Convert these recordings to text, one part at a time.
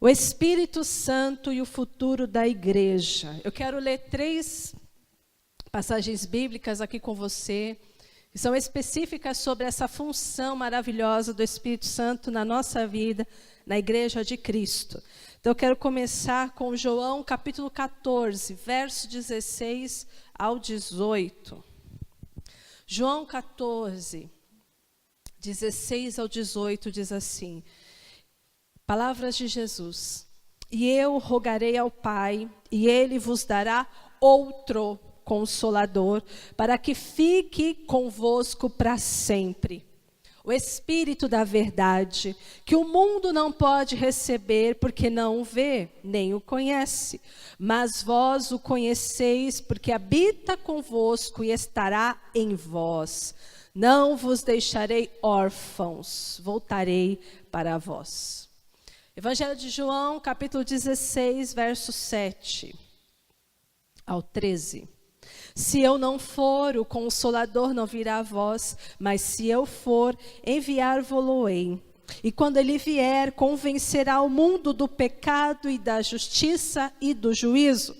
O Espírito Santo e o futuro da igreja. Eu quero ler 3 passagens bíblicas aqui com você, que são específicas sobre essa função maravilhosa do Espírito Santo na nossa vida, na igreja de Cristo. Então eu quero começar com João capítulo 14, verso 16 ao 18. João 14, 16 ao 18 diz assim: palavras de Jesus: e eu rogarei ao Pai, e Ele vos dará outro Consolador, para que fique convosco para sempre. O Espírito da verdade, que o mundo não pode receber, porque não o vê, nem o conhece. Mas vós o conheceis, porque habita convosco e estará em vós. Não vos deixarei órfãos, voltarei para vós. Evangelho de João, capítulo 16, verso 7 ao 13. Se eu não for, o Consolador não virá a vós, mas se eu for, enviar-vos-ei. E quando ele vier, convencerá o mundo do pecado e da justiça e do juízo.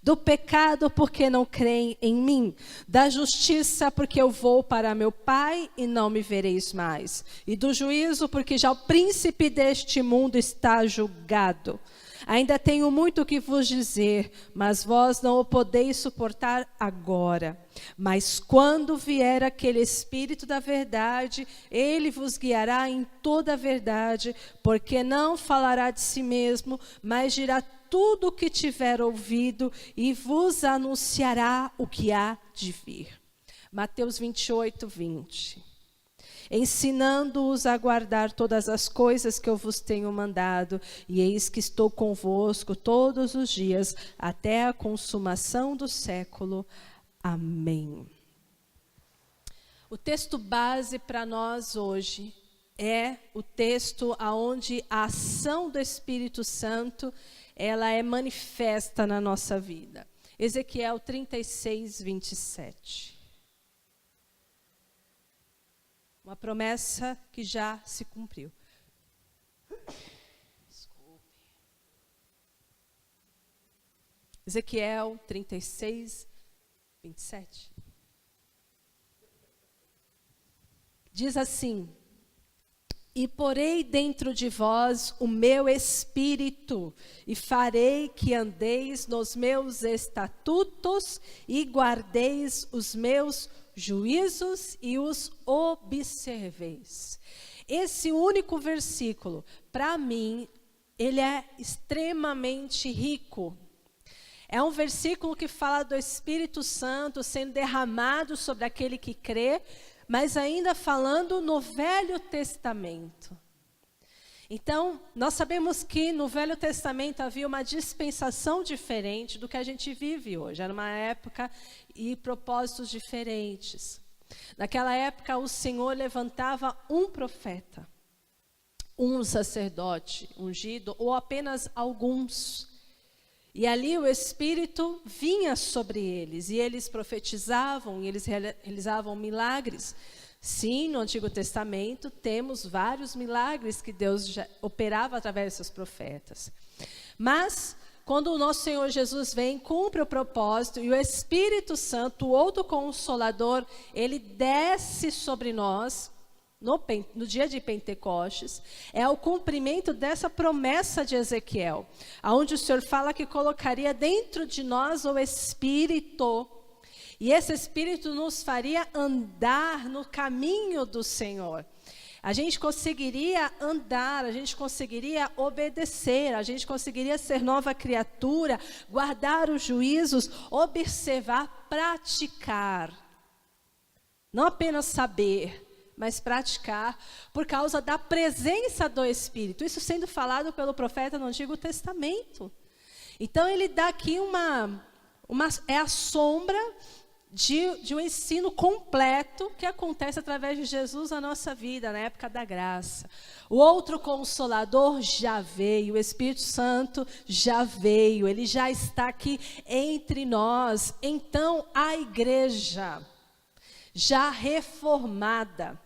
Do pecado, porque não creem em mim. Da justiça, porque eu vou para meu Pai e não me vereis mais. E do juízo, porque já o príncipe deste mundo está julgado. Ainda tenho muito que vos dizer, mas vós não o podeis suportar agora. Mas quando vier aquele Espírito da verdade, ele vos guiará em toda a verdade, porque não falará de si mesmo, mas dirá tudo o que tiver ouvido e vos anunciará o que há de vir. Mateus 28, 20. Ensinando-os a guardar todas as coisas que eu vos tenho mandado, e eis que estou convosco todos os dias, até a consumação do século. Amém. O texto base para nós hoje é o texto onde a ação do Espírito Santo ela é manifesta na nossa vida. Ezequiel 36, 27. Uma promessa que já se cumpriu. Desculpe. Ezequiel 36, 27. Diz assim: e porei dentro de vós o meu espírito, e farei que andeis nos meus estatutos, e guardeis os meus juízos e os observeis. Esse único versículo, para mim, ele é extremamente rico. É um versículo que fala do Espírito Santo sendo derramado sobre aquele que crê, mas ainda falando no Velho Testamento. Então, nós sabemos que no Velho Testamento havia uma dispensação diferente do que a gente vive hoje. Era uma época e propósitos diferentes. Naquela época, o Senhor levantava um profeta, um sacerdote ungido, ou apenas alguns. E ali o Espírito vinha sobre eles, e eles profetizavam, e eles realizavam milagres. Sim, no Antigo Testamento temos vários milagres que Deus já operava através dos profetas. Mas, quando o nosso Senhor Jesus vem, cumpre o propósito, e o Espírito Santo, o outro Consolador, ele desce sobre nós, no dia de Pentecostes, é o cumprimento dessa promessa de Ezequiel, onde o Senhor fala que colocaria dentro de nós o Espírito, e esse Espírito nos faria andar no caminho do Senhor. A gente conseguiria andar, a gente conseguiria obedecer, a gente conseguiria ser nova criatura, guardar os juízos, observar, praticar. Não apenas saber, mas praticar, por causa da presença do Espírito. Isso sendo falado pelo profeta no Antigo Testamento. Então ele dá aqui é a sombra de um ensino completo que acontece através de Jesus na nossa vida, na época da graça. O outro Consolador já veio, o Espírito Santo já veio, ele já está aqui entre nós. Então a igreja já reformada,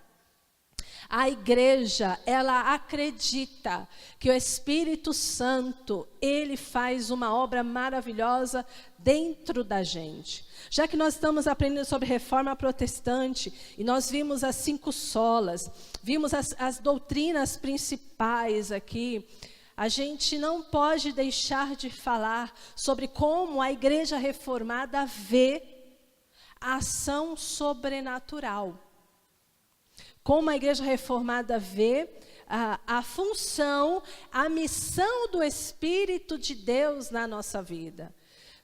A igreja, ela acredita que o Espírito Santo, ele faz uma obra maravilhosa dentro da gente. Já que nós estamos aprendendo sobre reforma protestante, e nós vimos as 5 solas, vimos as doutrinas principais aqui, a gente não pode deixar de falar sobre como a igreja reformada vê a ação sobrenatural. Como a igreja reformada vê a função, a missão do Espírito de Deus na nossa vida.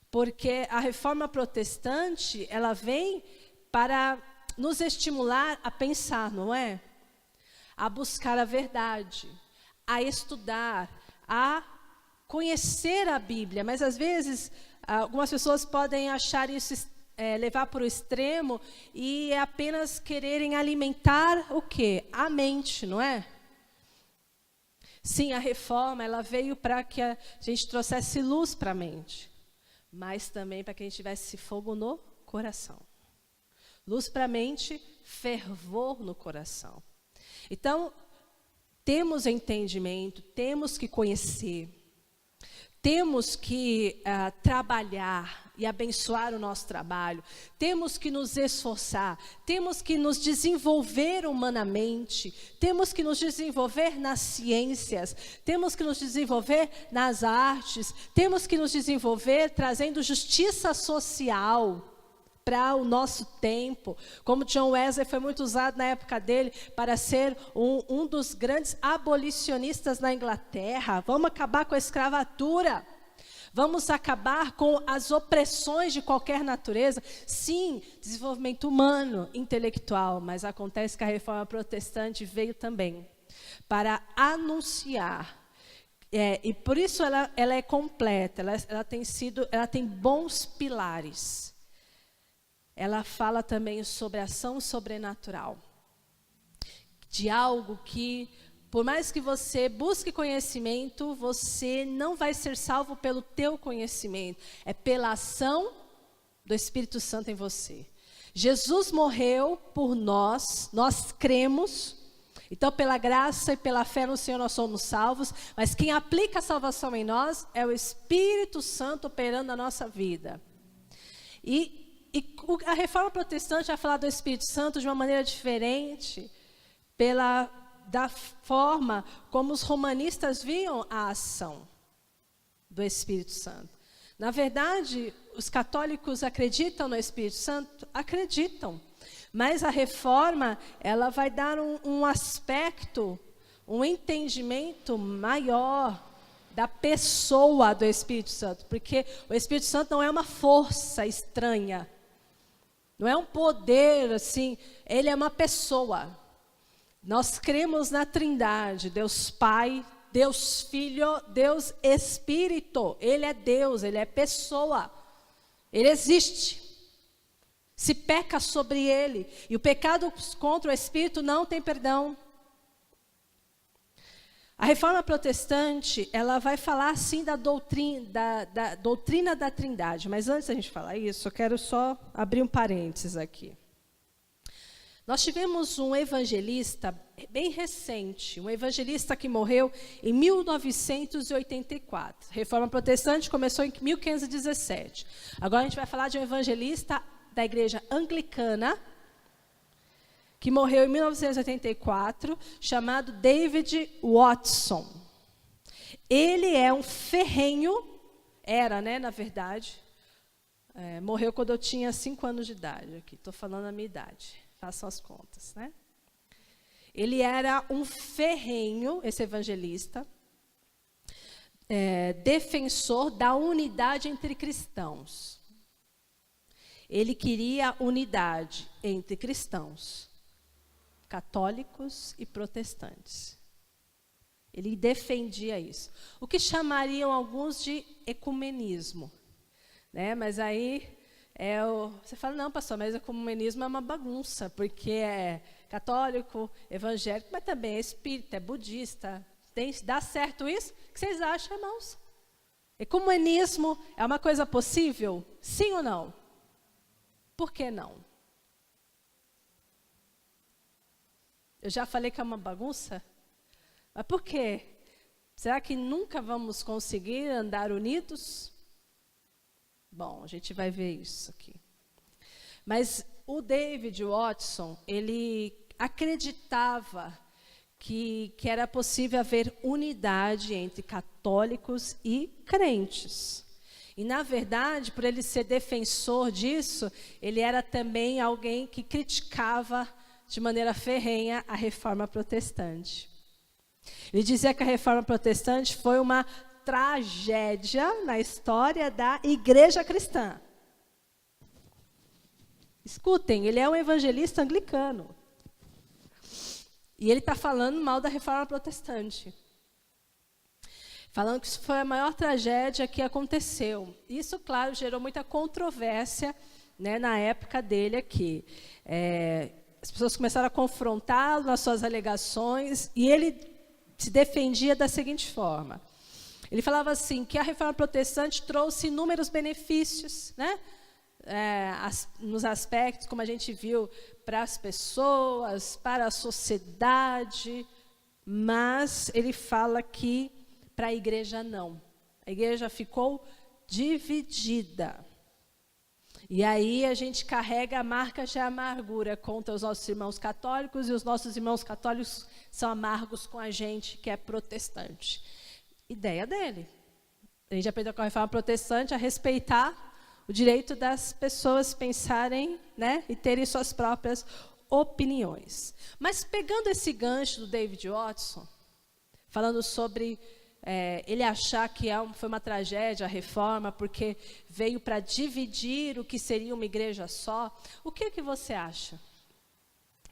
Porque a reforma protestante, ela vem para nos estimular a pensar, não é? A buscar a verdade, a estudar, a conhecer a Bíblia. Mas às vezes, algumas pessoas podem achar isso levar para o extremo e apenas quererem alimentar o quê? A mente, não é? Sim, a reforma, ela veio para que a gente trouxesse luz para a mente, mas também para que a gente tivesse fogo no coração. Luz para a mente, fervor no coração. Então, temos entendimento, temos que conhecer, temos que trabalhar e abençoar o nosso trabalho, temos que nos esforçar, temos que nos desenvolver humanamente, temos que nos desenvolver nas ciências, temos que nos desenvolver nas artes, temos que nos desenvolver trazendo justiça social para o nosso tempo. Como John Wesley foi muito usado na época dele para ser um dos grandes abolicionistas na Inglaterra. Vamos acabar com a escravatura. Vamos acabar com as opressões de qualquer natureza. Sim, desenvolvimento humano, intelectual, mas acontece que a reforma protestante veio também para anunciar. E por isso ela é completa, ela tem bons pilares. Ela fala também sobre a ação sobrenatural, de algo que, por mais que você busque conhecimento, você não vai ser salvo pelo teu conhecimento, é pela ação do Espírito Santo em você. Jesus morreu por nós, nós cremos, então pela graça e pela fé no Senhor nós somos salvos, mas quem aplica a salvação em nós é o Espírito Santo operando na nossa vida. E a reforma protestante vai falar do Espírito Santo de uma maneira diferente, da forma como os romanistas viam a ação do Espírito Santo. Na verdade, os católicos acreditam no Espírito Santo? Acreditam. Mas a reforma, ela vai dar um aspecto, um entendimento maior da pessoa do Espírito Santo. Porque o Espírito Santo não é uma força estranha. Não é um poder, assim, ele é uma pessoa. Nós cremos na Trindade, Deus Pai, Deus Filho, Deus Espírito. Ele é Deus, ele é pessoa. Ele existe. Se peca sobre ele. E o pecado contra o Espírito não tem perdão. A reforma protestante, ela vai falar sim da doutrina da Trindade. Mas antes da gente falar isso, eu quero só abrir um parênteses aqui. Nós tivemos um evangelista bem recente, um evangelista que morreu em 1984. A reforma protestante começou em 1517. Agora a gente vai falar de um evangelista da igreja anglicana, que morreu em 1984, chamado David Watson. Ele é um ferrenho, na verdade, morreu quando eu tinha 5 anos de idade, aqui, estou falando a minha idade, façam as contas, né? Ele era um ferrenho, esse evangelista, defensor da unidade entre cristãos. Ele queria unidade entre cristãos, católicos e protestantes. Ele defendia isso. O que chamariam alguns de ecumenismo. Né? Mas aí, você fala, não, pastor, mas ecumenismo é uma bagunça, porque é católico, evangélico, mas também é espírita, é budista. Dá certo isso? O que vocês acham, irmãos? Ecumenismo é uma coisa possível? Sim ou não? Por que não? Eu já falei que é uma bagunça? Mas por quê? Será que nunca vamos conseguir andar unidos? Bom, a gente vai ver isso aqui. Mas o David Watson, ele acreditava que era possível haver unidade entre católicos e crentes. E, na verdade, por ele ser defensor disso, ele era também alguém que criticava de maneira ferrenha a reforma protestante. Ele dizia que a reforma protestante foi uma tragédia na história da igreja cristã. Escutem, ele é um evangelista anglicano. E ele está falando mal da reforma protestante. Falando que isso foi a maior tragédia que aconteceu. Isso, claro, gerou muita controvérsia, né, na época dele aqui. As pessoas começaram a confrontá-lo nas suas alegações, e ele se defendia da seguinte forma. Ele falava assim, que a reforma protestante trouxe inúmeros benefícios, né, nos aspectos, como a gente viu, para as pessoas, para a sociedade, mas ele fala que para a igreja não. A igreja ficou dividida. E aí a gente carrega a marca de amargura contra os nossos irmãos católicos, e os nossos irmãos católicos são amargos com a gente que é protestante. Ideia dele. A gente aprendeu com a reforma protestante a respeitar o direito das pessoas pensarem, né, e terem suas próprias opiniões. Mas pegando esse gancho do David Watson, falando sobre ele achar que foi uma tragédia a reforma, porque veio para dividir o que seria uma igreja só, o que você acha?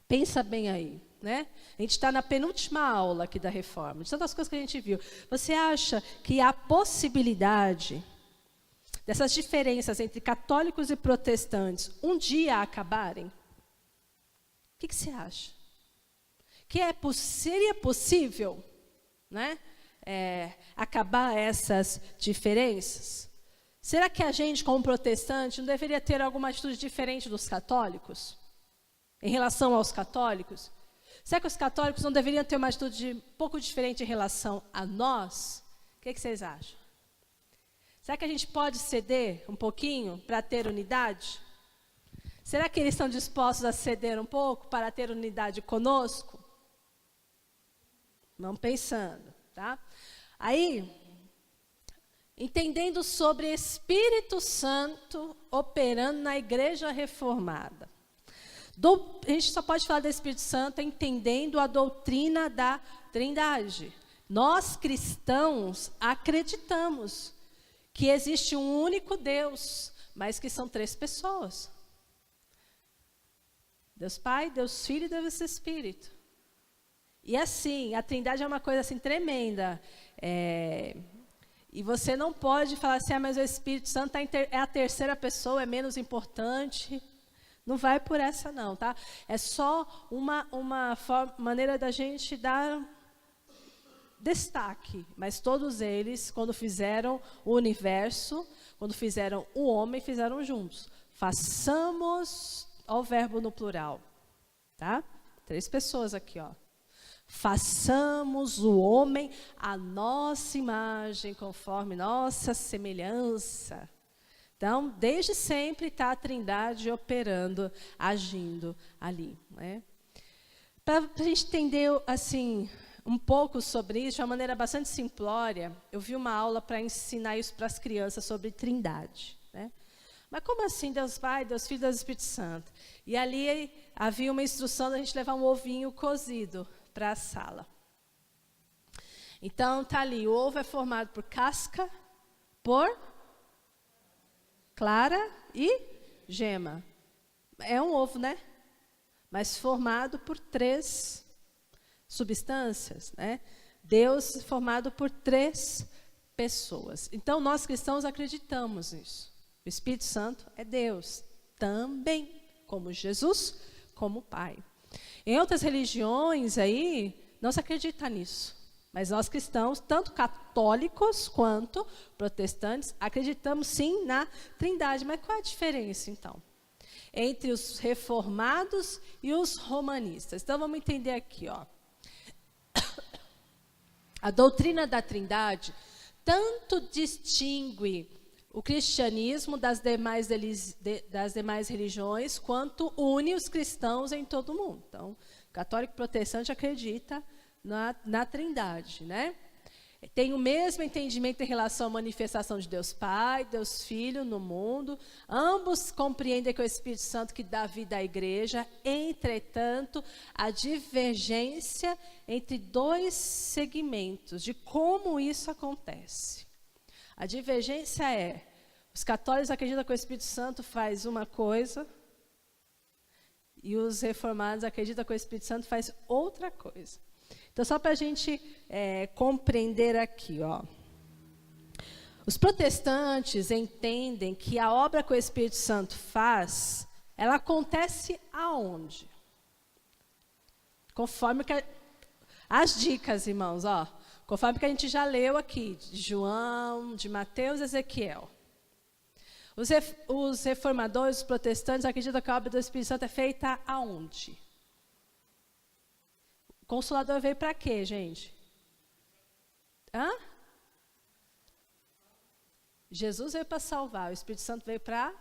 Pensa bem aí. Né? A gente está na penúltima aula aqui da reforma, de tantas coisas que a gente viu. Você acha que há possibilidade dessas diferenças entre católicos e protestantes um dia acabarem? O que você acha? Que seria possível, né, acabar essas diferenças? Será que a gente, como protestante, não deveria ter alguma atitude diferente dos católicos? Em relação aos católicos? Será que os católicos não deveriam ter uma atitude um pouco diferente em relação a nós? O que vocês acham? Será que a gente pode ceder um pouquinho para ter unidade? Será que eles estão dispostos a ceder um pouco para ter unidade conosco? Vamos pensando, tá? Aí, entendendo sobre Espírito Santo operando na igreja reformada. A gente só pode falar do Espírito Santo entendendo a doutrina da Trindade. Nós, cristãos, acreditamos que existe um único Deus, mas que são 3 pessoas. Deus Pai, Deus Filho e Deus Espírito. E assim, a Trindade é uma coisa assim tremenda. E você não pode falar assim, mas o Espírito Santo é a terceira pessoa, é menos importante. Não vai por essa não, tá? É só uma maneira da gente dar destaque. Mas todos eles, quando fizeram o universo, quando fizeram o homem, fizeram juntos. Façamos, ó, o verbo no plural, tá? 3 pessoas aqui, ó. Façamos o homem à nossa imagem, conforme nossa semelhança. Então, desde sempre está a Trindade operando, agindo ali. Né? Para a gente entender assim, um pouco sobre isso, de uma maneira bastante simplória, eu vi uma aula para ensinar isso para as crianças sobre Trindade. Né? Mas como assim Deus Pai, Deus Filho e Deus Espírito Santo? E ali havia uma instrução da gente levar um ovinho cozido para a sala. Então, está ali, o ovo é formado por casca, por clara e gema. É um ovo, né? Mas formado por 3 substâncias, né? Deus formado por 3 pessoas. Então, nós cristãos acreditamos nisso. O Espírito Santo é Deus também, como Jesus, como Pai. Em outras religiões aí, não se acredita nisso. Mas nós cristãos, tanto católicos quanto protestantes, acreditamos sim na Trindade. Mas qual é a diferença, então? entre os reformados e os romanistas. Então, vamos entender aqui, ó. A doutrina da Trindade tanto distingue o cristianismo das demais religiões, quanto une os cristãos em todo o mundo. Então, católico e protestante acredita na Trindade, né? Tem o mesmo entendimento em relação à manifestação de Deus Pai, Deus Filho no mundo. Ambos compreendem que é o Espírito Santo que dá vida à igreja. Entretanto, a divergência entre dois segmentos de como isso acontece. A divergência é, os católicos acreditam que o Espírito Santo faz uma coisa e os reformados acreditam que o Espírito Santo faz outra coisa. Então, só para a gente compreender aqui, ó. Os protestantes entendem que a obra que o Espírito Santo faz, ela acontece aonde? Conforme que as dicas, irmãos, ó. Conforme que a gente já leu aqui, de João, de Mateus, Ezequiel. Os reformadores, os protestantes, acreditam que a obra do Espírito Santo é feita aonde? O Consolador veio para quê, gente? Hã? Jesus veio para salvar, o Espírito Santo veio para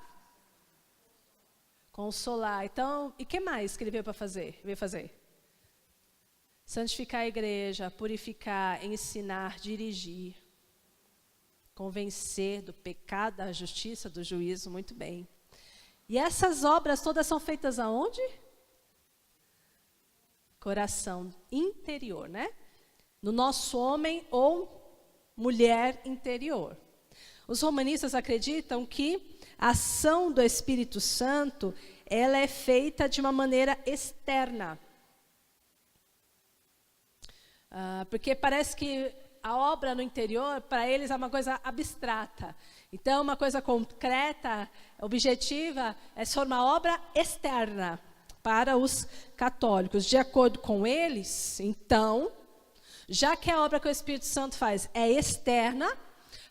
consolar. Então, e o que mais que ele veio para fazer? Veio fazer? Santificar a igreja, purificar, ensinar, dirigir, convencer do pecado, da justiça, do juízo, muito bem. E essas obras todas são feitas aonde? Coração interior, né? No nosso homem ou mulher interior. Os romanistas acreditam que a ação do Espírito Santo, ela é feita de uma maneira externa. Porque parece que a obra no interior, para eles, é uma coisa abstrata. Então, uma coisa concreta, objetiva, é só uma obra externa para os católicos. De acordo com eles, então, já que a obra que o Espírito Santo faz é externa,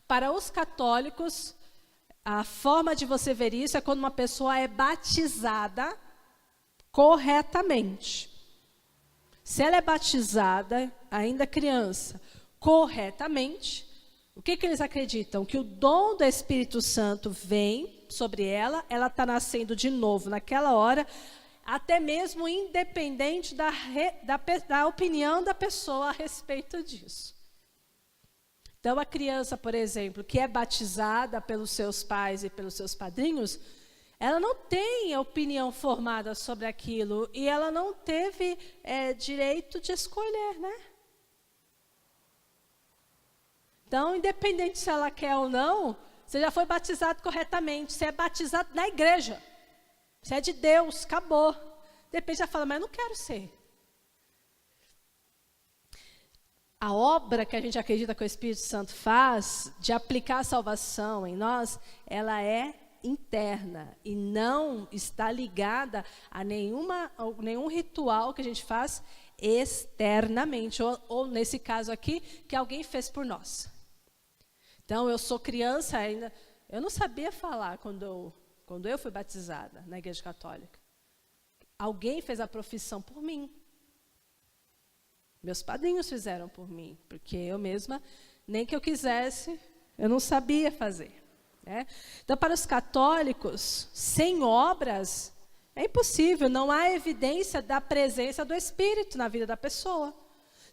para os católicos, a forma de você ver isso é quando uma pessoa é batizada corretamente. Se ela é batizada, ainda criança, corretamente, o que eles acreditam? Que o dom do Espírito Santo vem sobre ela está nascendo de novo naquela hora, até mesmo independente da opinião da pessoa a respeito disso. Então, a criança, por exemplo, que é batizada pelos seus pais e pelos seus padrinhos, ela não tem opinião formada sobre aquilo e ela não teve direito de escolher, né? Então, independente se ela quer ou não, você já foi batizado corretamente, você é batizado na igreja, você é de Deus, acabou. De repente, já fala, mas eu não quero ser. A obra que a gente acredita que o Espírito Santo faz, de aplicar a salvação em nós, ela é interna e não está ligada a nenhum ritual que a gente faz externamente, ou nesse caso aqui, que alguém fez por nós. Então, eu sou criança ainda, eu não sabia falar quando eu fui batizada na igreja católica. Alguém fez a profissão por mim. Meus padrinhos fizeram por mim, porque eu mesma, nem que eu quisesse, eu não sabia fazer. Né? Então, para os católicos, sem obras, é impossível, não há evidência da presença do Espírito na vida da pessoa.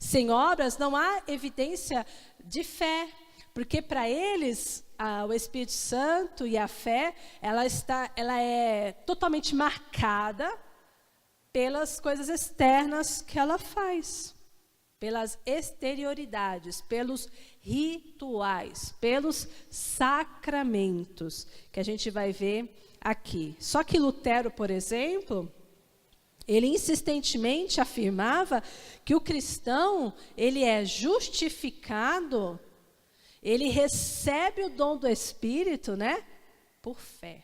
Sem obras, não há evidência de fé, porque para eles, o Espírito Santo e a fé, ela é totalmente marcada pelas coisas externas que ela faz. Pelas exterioridades, pelos rituais, pelos sacramentos, que a gente vai ver aqui. Só que Lutero, por exemplo, ele insistentemente afirmava que o cristão, ele é justificado, ele recebe o dom do Espírito, né, por fé.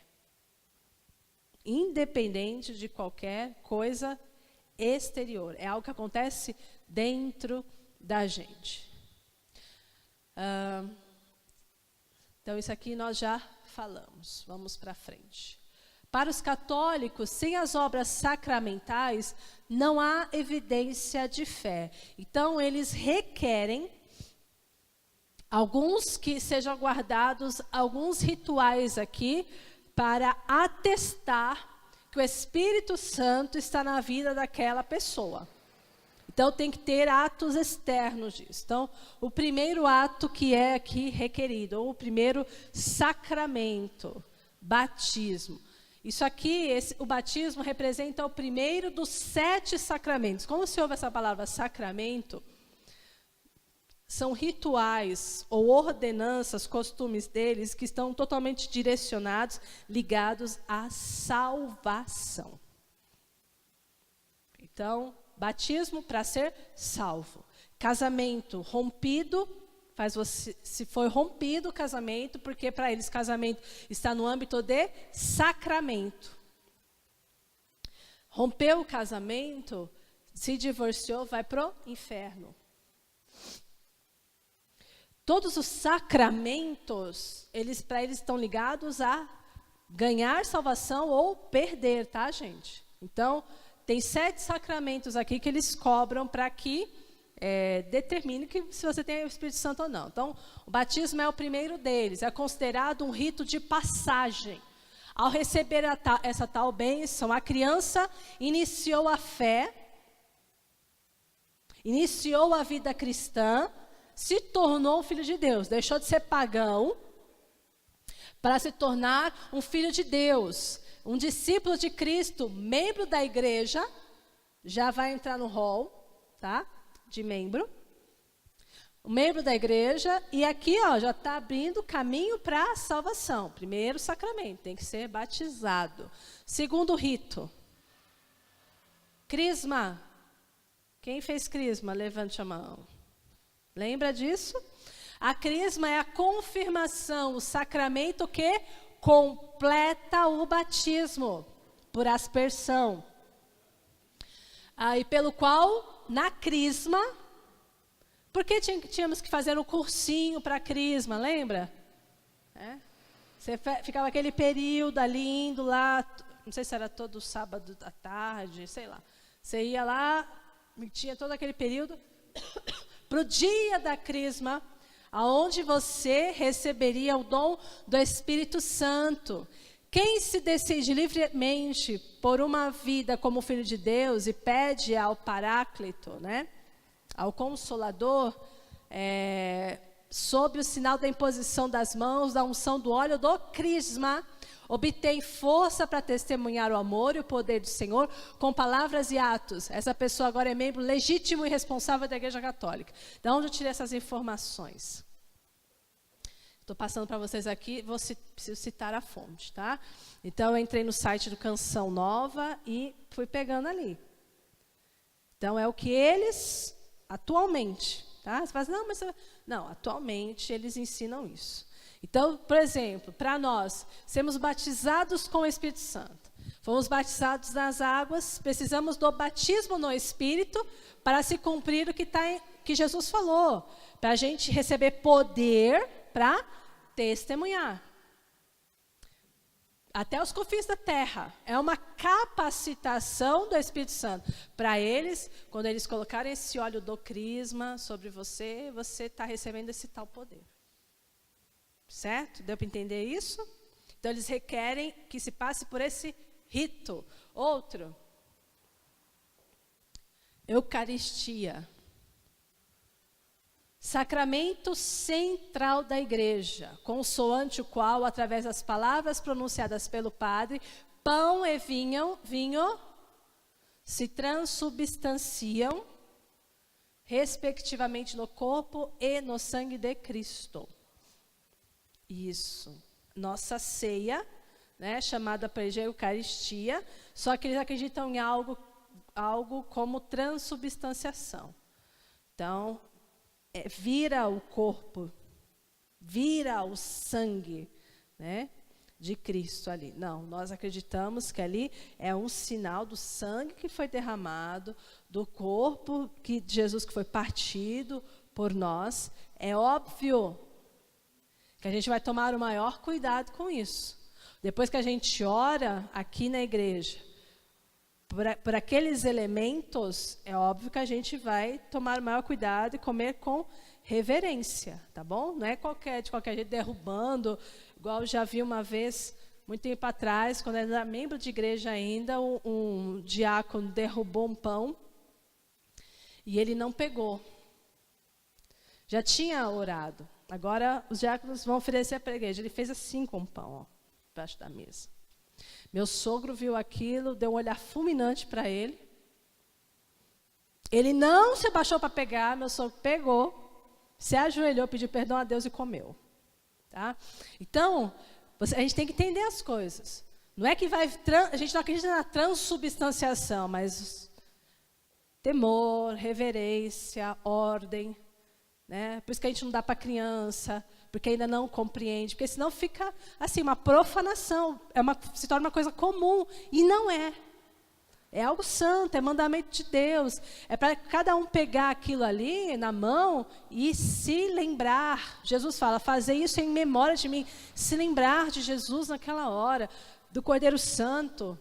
Independente de qualquer coisa exterior. É algo que acontece dentro da gente. Então, isso aqui nós já falamos. Vamos para frente. Para os católicos, sem as obras sacramentais, não há evidência de fé. Então, eles requerem alguns que sejam guardados, alguns rituais aqui, para atestar que o Espírito Santo está na vida daquela pessoa. Então, tem que ter atos externos disso. Então, o primeiro ato que é aqui requerido, ou o primeiro sacramento, batismo. Isso aqui, o batismo representa o primeiro dos 7 sacramentos. Como se ouve essa palavra sacramento, são rituais ou ordenanças, costumes deles, que estão totalmente direcionados, ligados à salvação. Então, batismo para ser salvo. Casamento rompido, faz você, se foi rompido o casamento, porque para eles casamento está no âmbito de sacramento. Rompeu o casamento, se divorciou, vai para o inferno. Todos os sacramentos, para eles estão ligados a ganhar salvação ou perder, tá, gente? Então, tem 7 sacramentos aqui que eles cobram para que determine que se você tem o Espírito Santo ou não. Então, o batismo é o primeiro deles, é considerado um rito de passagem. Ao receber essa tal bênção, a criança iniciou a fé, iniciou a vida cristã, se tornou um filho de Deus, deixou de ser pagão para se tornar um filho de Deus, um discípulo de Cristo, membro da igreja, já vai entrar no rol, tá? De membro, o membro da igreja, e aqui já está abrindo caminho para a salvação. Primeiro sacramento, tem que ser batizado. Segundo rito, crisma. Quem fez crisma? Levante a mão. Lembra disso? A crisma é a confirmação, o sacramento que completa o batismo por aspersão. E pelo qual, na crisma, por que tínhamos que fazer um cursinho para a crisma, lembra? Você ficava aquele período ali indo lá, não sei se era todo sábado à tarde, sei lá. Você ia lá, tinha todo aquele período para o dia da crisma, aonde você receberia o dom do Espírito Santo. Quem se decide livremente por uma vida como filho de Deus e pede ao Paráclito, ao Consolador, sob o sinal da imposição das mãos, da unção do óleo do crisma, obtém força para testemunhar o amor e o poder do Senhor com palavras e atos. Essa pessoa agora é membro legítimo e responsável da Igreja Católica. De onde eu tirei essas informações? Estou passando para vocês aqui, preciso citar a fonte, tá? Então, eu entrei no site do Canção Nova e fui pegando ali. Então, é o que eles, atualmente, tá? Você fala assim, não, mas... Não, atualmente, eles ensinam isso. Então, por exemplo, para nós, sermos batizados com o Espírito Santo, fomos batizados nas águas, precisamos do batismo no Espírito para se cumprir o que Jesus falou, para a gente receber poder para testemunhar. Até os confins da terra. É uma capacitação do Espírito Santo. Para eles, quando eles colocarem esse óleo do crisma sobre você, você está recebendo esse tal poder. Certo? Deu para entender isso? Então, eles requerem que se passe por esse rito. Outro. Eucaristia. Sacramento central da igreja, consoante o qual, através das palavras pronunciadas pelo padre, pão e vinho se transubstanciam, respectivamente, no corpo e no sangue de Cristo. Isso. Nossa ceia, chamada para a Eucaristia, só que eles acreditam em algo como transubstanciação. Então, vira o corpo, vira o sangue, de Cristo ali. Não, nós acreditamos que ali é um sinal do sangue que foi derramado, do corpo de Jesus que foi partido por nós. É óbvio que a gente vai tomar o maior cuidado com isso. Depois que a gente ora aqui na igreja, por aqueles elementos, é óbvio que a gente vai tomar maior cuidado e comer com reverência, tá bom? Não é de qualquer jeito derrubando, igual eu já vi uma vez, muito tempo atrás, quando eu era membro de igreja ainda, um diácono derrubou um pão e ele não pegou. Já tinha orado. Agora os diáconos vão oferecer para a igreja. Ele fez assim com o pão, ó, embaixo da mesa. Meu sogro viu aquilo, deu um olhar fulminante para ele. Ele não se abaixou para pegar, meu sogro pegou, se ajoelhou, pediu perdão a Deus e comeu. Tá? Então, a gente tem que entender as coisas. Não é que a gente não acredita na transubstanciação, mas temor, reverência, ordem. Né? Por isso que a gente não dá para criança, porque ainda não compreende, porque senão fica assim, uma profanação, se torna uma coisa comum, e não é. É algo santo, é mandamento de Deus. É para cada um pegar aquilo ali na mão e se lembrar. Jesus fala, fazer isso em memória de mim. Se lembrar de Jesus naquela hora, do Cordeiro Santo,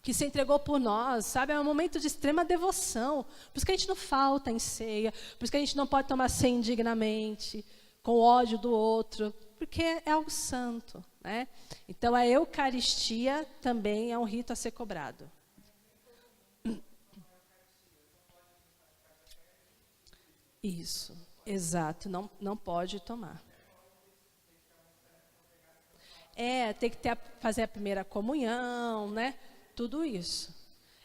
que se entregou por nós, sabe? É um momento de extrema devoção. Por isso que a gente não falta em ceia, por isso que a gente não pode tomar ceia indignamente, com ódio do outro, porque é algo santo. Né? Então, a Eucaristia também é um rito a ser cobrado. Isso, exato, não pode tomar. Tem que fazer a primeira comunhão, né? Tudo isso.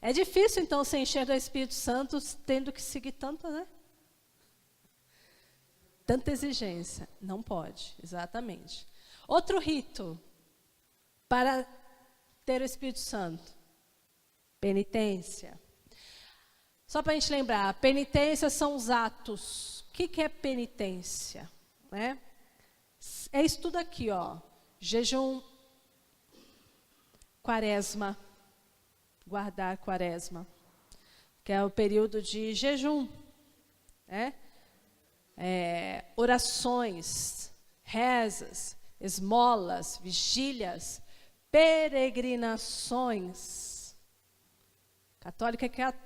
É difícil, então, se encher do Espírito Santo tendo que seguir tanto, né? Tanta exigência. Não pode, exatamente. Outro rito para ter o Espírito Santo. Penitência. Só para a gente lembrar, penitência são os atos. O que é penitência? Né? É isso tudo aqui, ó. Jejum, quaresma, guardar quaresma, que é o período de jejum. Né? Orações, rezas, esmolas, vigílias, peregrinações. Católico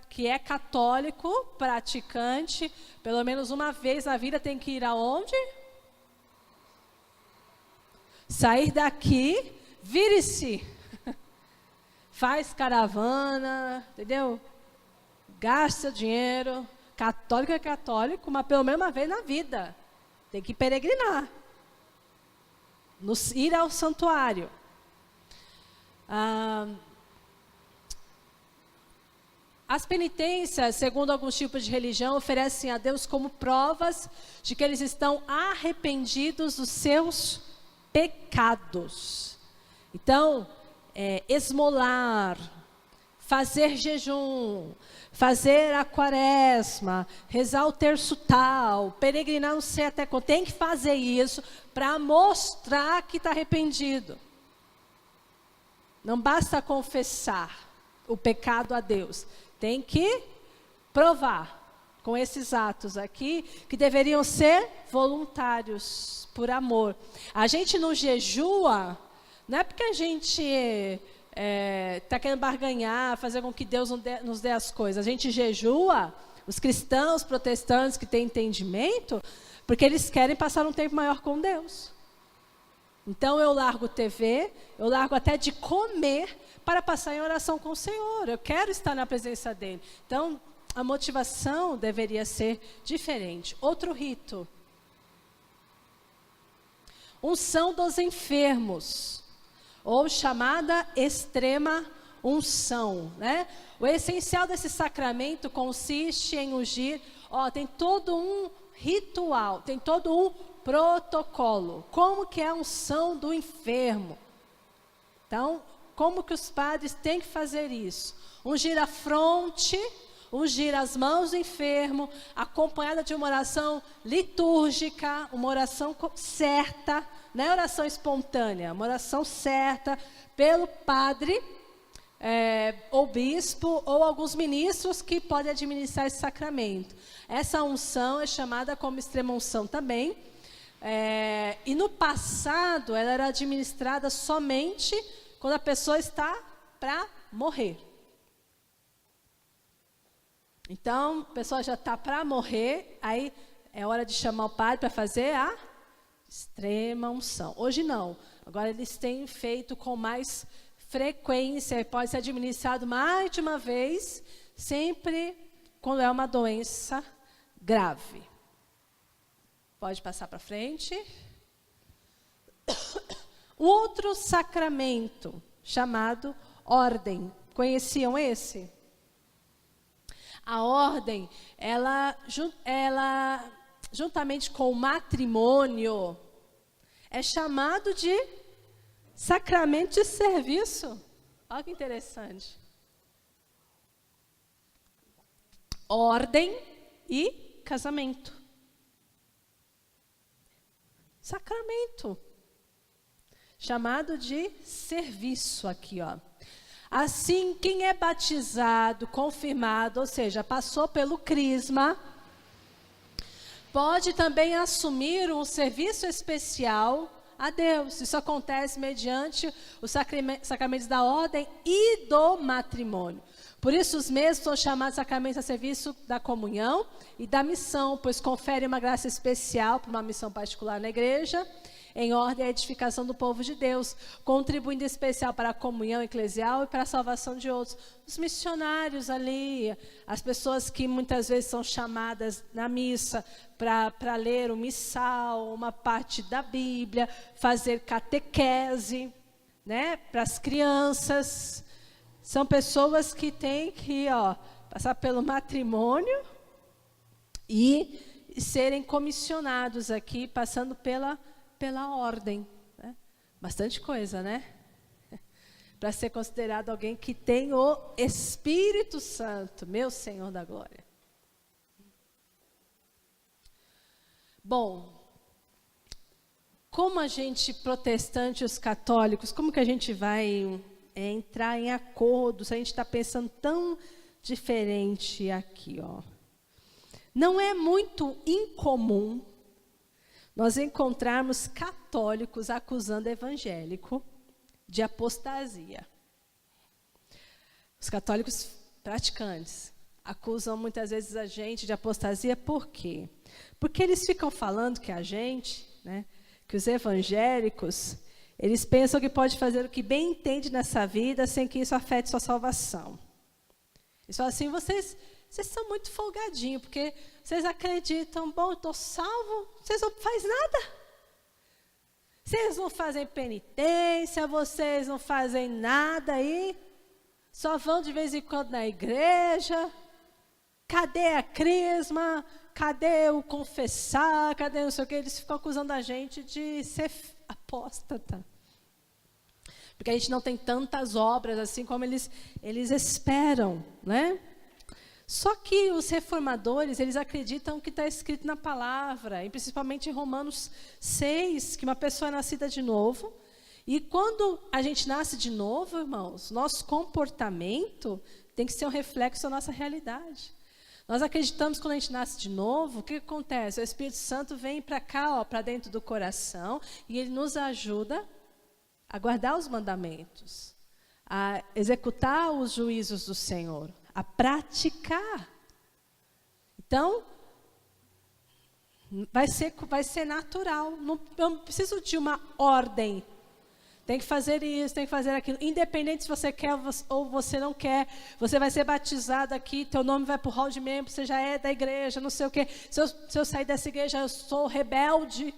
que é católico, praticante, pelo menos uma vez na vida tem que ir aonde? Sair daqui, vire-se. Faz caravana, entendeu? Gasta dinheiro. Católico é católico, mas pelo menos uma vez na vida. Tem que peregrinar. Ir ao santuário. As penitências, segundo alguns tipos de religião, oferecem a Deus como provas de que eles estão arrependidos dos seus pecados. Então, esmolar, fazer jejum, fazer a quaresma, rezar o terço tal, peregrinar não sei até quando, tem que fazer isso para mostrar que está arrependido. Não basta confessar o pecado a Deus, tem que provar com esses atos aqui, que deveriam ser voluntários, por amor. A gente não jejua, não é porque a gente está querendo barganhar, fazer com que Deus nos dê as coisas. A gente jejua, os cristãos, protestantes que têm entendimento, porque eles querem passar um tempo maior com Deus. Então eu largo TV, eu largo até de comer para passar em oração com o Senhor. Eu quero estar na presença dEle. Então a motivação deveria ser diferente. Outro rito. Unção dos enfermos, ou chamada extrema unção, né? O essencial desse sacramento consiste em ungir, tem todo um ritual, tem todo um protocolo. Como que é a unção do enfermo? Então, como que os padres têm que fazer isso? Ungir a fronte, ungir as mãos do enfermo, acompanhada de uma oração litúrgica, uma oração certa, não é oração espontânea, uma oração certa pelo padre, ou bispo, ou alguns ministros que podem administrar esse sacramento. Essa unção é chamada como extrema unção também, E no passado, ela era administrada somente quando a pessoa está para morrer. Então, a pessoa já está para morrer, aí é hora de chamar o padre para fazer a extrema unção. Hoje não. Agora eles têm feito com mais frequência, pode ser administrado mais de uma vez, sempre quando é uma doença grave. Pode passar para frente. Outro sacramento chamado ordem. Conheciam esse? A ordem, ela juntamente com o matrimônio, é chamado de sacramento de serviço. Olha que interessante. Ordem e casamento. Sacramento. Chamado de serviço aqui, ó. Assim, quem é batizado, confirmado, ou seja, passou pelo crisma, pode também assumir um serviço especial a Deus. Isso acontece mediante os sacramentos da ordem e do matrimônio. Por isso, os mesmos são chamados sacramentos a serviço da comunhão e da missão, pois conferem uma graça especial para uma missão particular na igreja, em ordem à edificação do povo de Deus, contribuindo em especial para a comunhão eclesial e para a salvação de outros. Os missionários ali, as pessoas que muitas vezes são chamadas na missa para ler o missal, uma parte da Bíblia, fazer catequese, né, para as crianças. São pessoas que têm que passar pelo matrimônio e serem comissionados aqui, passando pela ordem. Né? Bastante coisa, né? Para ser considerado alguém que tem o Espírito Santo, meu Senhor da Glória. Bom, como a gente, protestante e os católicos, como que a gente vai entrar em acordo se a gente está pensando tão diferente aqui, ó? Não é muito incomum nós encontrarmos católicos acusando evangélico de apostasia. Os católicos praticantes acusam muitas vezes a gente de apostasia, por quê? Porque eles ficam falando que a gente, né, que os evangélicos, eles pensam que pode fazer o que bem entende nessa vida sem que isso afete sua salvação. Eles falam assim, vocês são muito folgadinhos, porque vocês acreditam, bom, eu estou salvo, vocês não fazem nada. Vocês não fazem penitência, vocês não fazem nada aí, só vão de vez em quando na igreja. Cadê a crisma? Cadê o confessar? Cadê não sei o quê? Eles ficam acusando a gente de ser apóstata. Porque a gente não tem tantas obras assim como eles esperam, né? Só que os reformadores, eles acreditam que está escrito na palavra, e principalmente em Romanos 6, que uma pessoa é nascida de novo. E quando a gente nasce de novo, irmãos, nosso comportamento tem que ser um reflexo da nossa realidade. Nós acreditamos que quando a gente nasce de novo, o que acontece? O Espírito Santo vem para cá, para dentro do coração, e ele nos ajuda a guardar os mandamentos, a executar os juízos do Senhor, a praticar. Então, vai ser natural. Eu não preciso de uma ordem. Tem que fazer isso, tem que fazer aquilo. Independente se você quer ou você não quer, você vai ser batizado aqui, teu nome vai para o hall de membro, você já é da igreja, não sei o quê. Se eu sair dessa igreja, eu sou rebelde.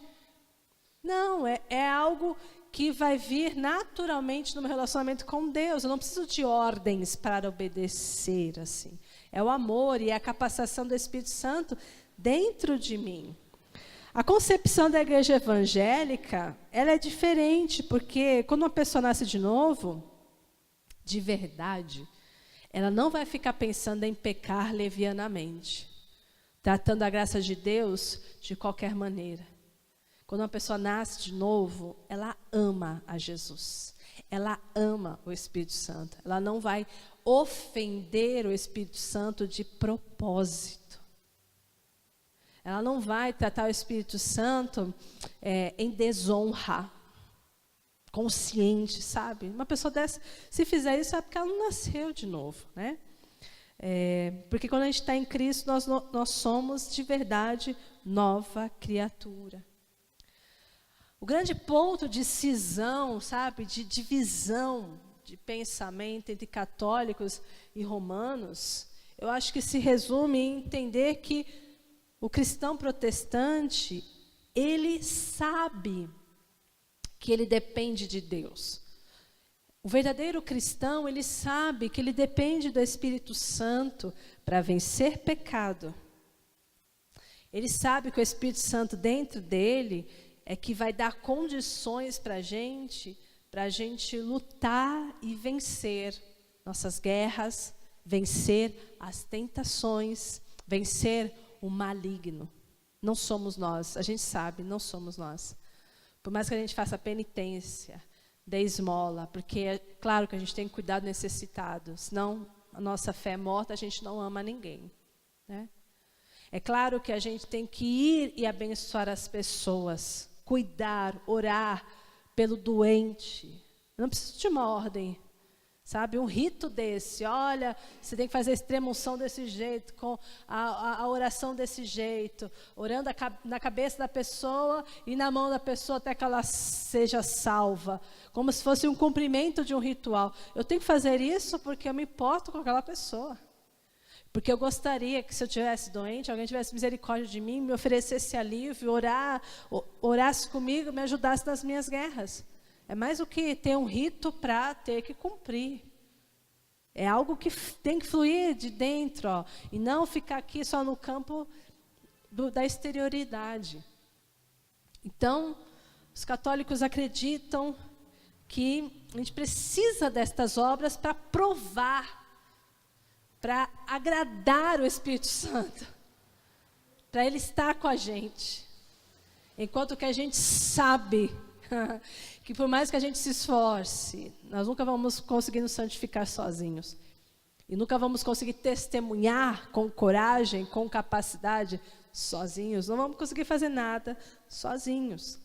Não, é algo que vai vir naturalmente no meu relacionamento com Deus. Eu não preciso de ordens para obedecer, assim. É o amor e a capacitação do Espírito Santo dentro de mim. A concepção da igreja evangélica, ela é diferente, porque quando uma pessoa nasce de novo, de verdade, ela não vai ficar pensando em pecar levianamente, tratando a graça de Deus de qualquer maneira. Quando uma pessoa nasce de novo, ela ama a Jesus. Ela ama o Espírito Santo. Ela não vai ofender o Espírito Santo de propósito. Ela não vai tratar o Espírito Santo em desonra, consciente, sabe? Uma pessoa dessa, se fizer isso, é porque ela não nasceu de novo, né? Porque quando a gente está em Cristo, nós somos de verdade nova criatura. O grande ponto de cisão, sabe, de divisão de pensamento entre católicos e romanos, eu acho que se resume em entender que o cristão protestante, ele sabe que ele depende de Deus. O verdadeiro cristão, ele sabe que ele depende do Espírito Santo para vencer pecado. Ele sabe que o Espírito Santo dentro dele é que vai dar condições para a gente lutar e vencer nossas guerras, vencer as tentações, vencer o maligno. Não somos nós, a gente sabe, não somos nós. Por mais que a gente faça penitência, dê esmola, porque é claro que a gente tem que cuidar do necessitado, senão a nossa fé é morta, a gente não ama ninguém, né? É claro que a gente tem que ir e abençoar as pessoas, cuidar, orar pelo doente. Não precisa de uma ordem, sabe? Um rito desse, olha, você tem que fazer a extrema-unção desse jeito, com a oração desse jeito, orando na cabeça da pessoa e na mão da pessoa até que ela seja salva, como se fosse um cumprimento de um ritual. Eu tenho que fazer isso porque eu me importo com aquela pessoa. Porque eu gostaria que, se eu estivesse doente, alguém tivesse misericórdia de mim, me oferecesse alívio, orasse comigo, me ajudasse nas minhas guerras. É mais do que ter um rito para ter que cumprir. É algo que tem que fluir de dentro, ó, e não ficar aqui só no campo da exterioridade. Então, os católicos acreditam que a gente precisa destas obras para provar, para agradar o Espírito Santo, para Ele estar com a gente. Enquanto que a gente sabe que por mais que a gente se esforce, nós nunca vamos conseguir nos santificar sozinhos. E nunca vamos conseguir testemunhar com coragem, com capacidade, sozinhos. Não vamos conseguir fazer nada sozinhos.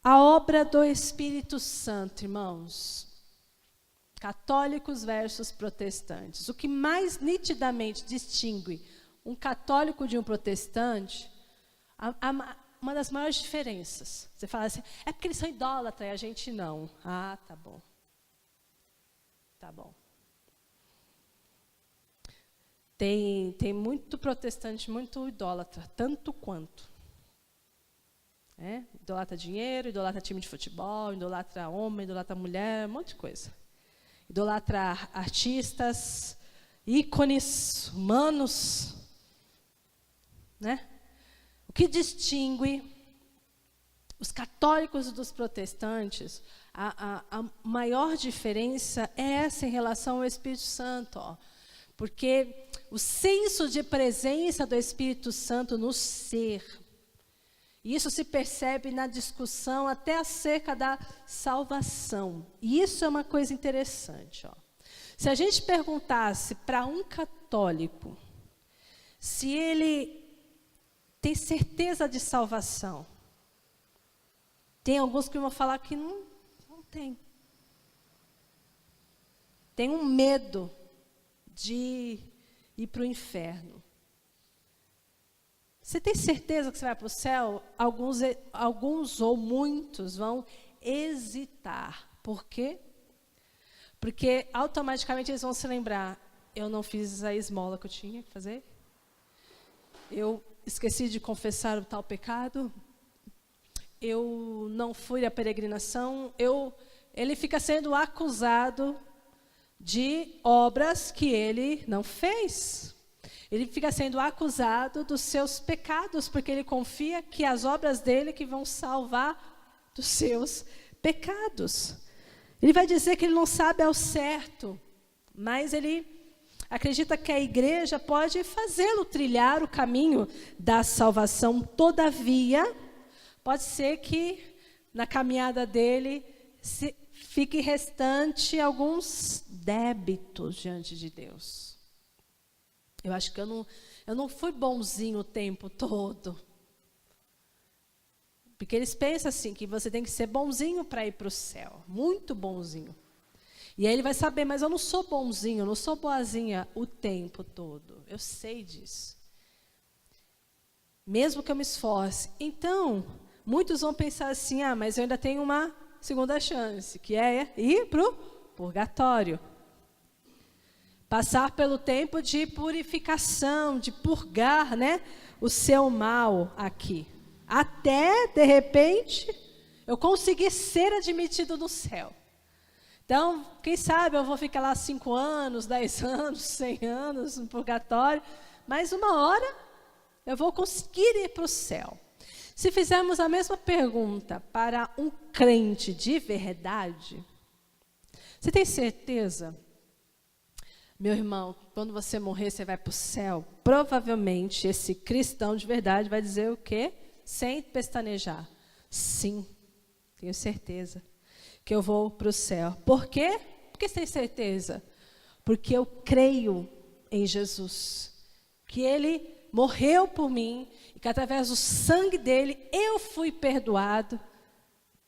A obra do Espírito Santo, irmãos. Católicos versus protestantes. O que mais nitidamente distingue um católico de um protestante, uma das maiores diferenças. Você fala assim, é porque eles são idólatras e a gente não. Ah, tá bom. Tá bom. Tem muito protestante, muito idólatra, tanto quanto. Idolatra dinheiro, idolatra time de futebol, idolatra homem, idolatra mulher, um monte de coisa. Idolatra artistas, ícones humanos, né? O que distingue os católicos dos protestantes, a maior diferença é essa em relação ao Espírito Santo, ó. Porque o senso de presença do Espírito Santo no ser, e isso se percebe na discussão até acerca da salvação. E isso é uma coisa interessante, ó. Se a gente perguntasse para um católico se ele tem certeza de salvação, tem alguns que vão falar que não tem. Tem um medo de ir para o inferno. Você tem certeza que você vai para o céu? Alguns ou muitos vão hesitar. Por quê? Porque automaticamente eles vão se lembrar, eu não fiz a esmola que eu tinha que fazer. Eu esqueci de confessar o tal pecado. Eu não fui à peregrinação. Ele fica sendo acusado de obras que ele não fez. Ele fica sendo acusado dos seus pecados, porque ele confia que as obras dele que vão salvar dos seus pecados. Ele vai dizer que ele não sabe ao certo, mas ele acredita que a igreja pode fazê-lo trilhar o caminho da salvação. Todavia, pode ser que na caminhada dele fique restante alguns débitos diante de Deus. Eu acho que eu não fui bonzinho o tempo todo. Porque eles pensam assim, que você tem que ser bonzinho para ir para o céu. Muito bonzinho. E aí ele vai saber, mas eu não sou bonzinho, eu não sou boazinha o tempo todo. Eu sei disso. Mesmo que eu me esforce. Então, muitos vão pensar assim, mas eu ainda tenho uma segunda chance, que é ir para o purgatório. Passar pelo tempo de purificação, de purgar, né, o seu mal aqui. Até, de repente, eu conseguir ser admitido no céu. Então, quem sabe eu vou ficar lá 5 anos, 10 anos, 100 anos no purgatório, mas uma hora eu vou conseguir ir para o céu. Se fizermos a mesma pergunta para um crente de verdade, você tem certeza, meu irmão, quando você morrer você vai para o céu? Provavelmente esse cristão de verdade vai dizer o quê? Sem pestanejar. Sim, tenho certeza que eu vou para o céu. Por quê? Porque você tem certeza? Porque eu creio em Jesus. Que Ele morreu por mim e que através do sangue dele eu fui perdoado.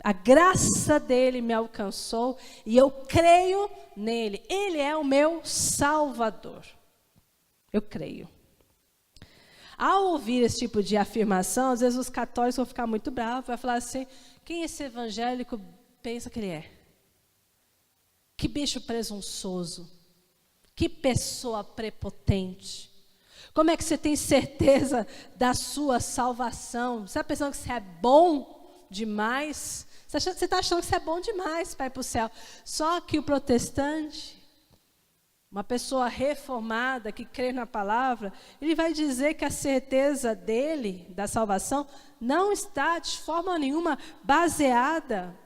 A graça dele me alcançou e eu creio nele. Ele é o meu Salvador. Eu creio. Ao ouvir esse tipo de afirmação, às vezes os católicos vão ficar muito bravos, vai falar assim, quem esse evangélico pensa que ele é? Que bicho presunçoso, que pessoa prepotente. Como é que você tem certeza da sua salvação? Você está pensando que você é bom demais? Você está achando que você é bom demais para ir para o céu. Só que o protestante, uma pessoa reformada que crê na palavra, ele vai dizer que a certeza dele, da salvação, não está de forma nenhuma baseada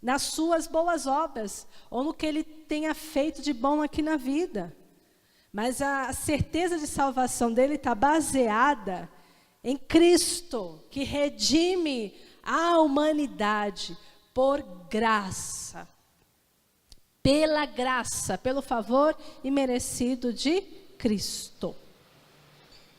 nas suas boas obras, ou no que ele tenha feito de bom aqui na vida. Mas a certeza de salvação dele está baseada em Cristo, que redime a humanidade por graça. Pela graça, pelo favor imerecido de Cristo.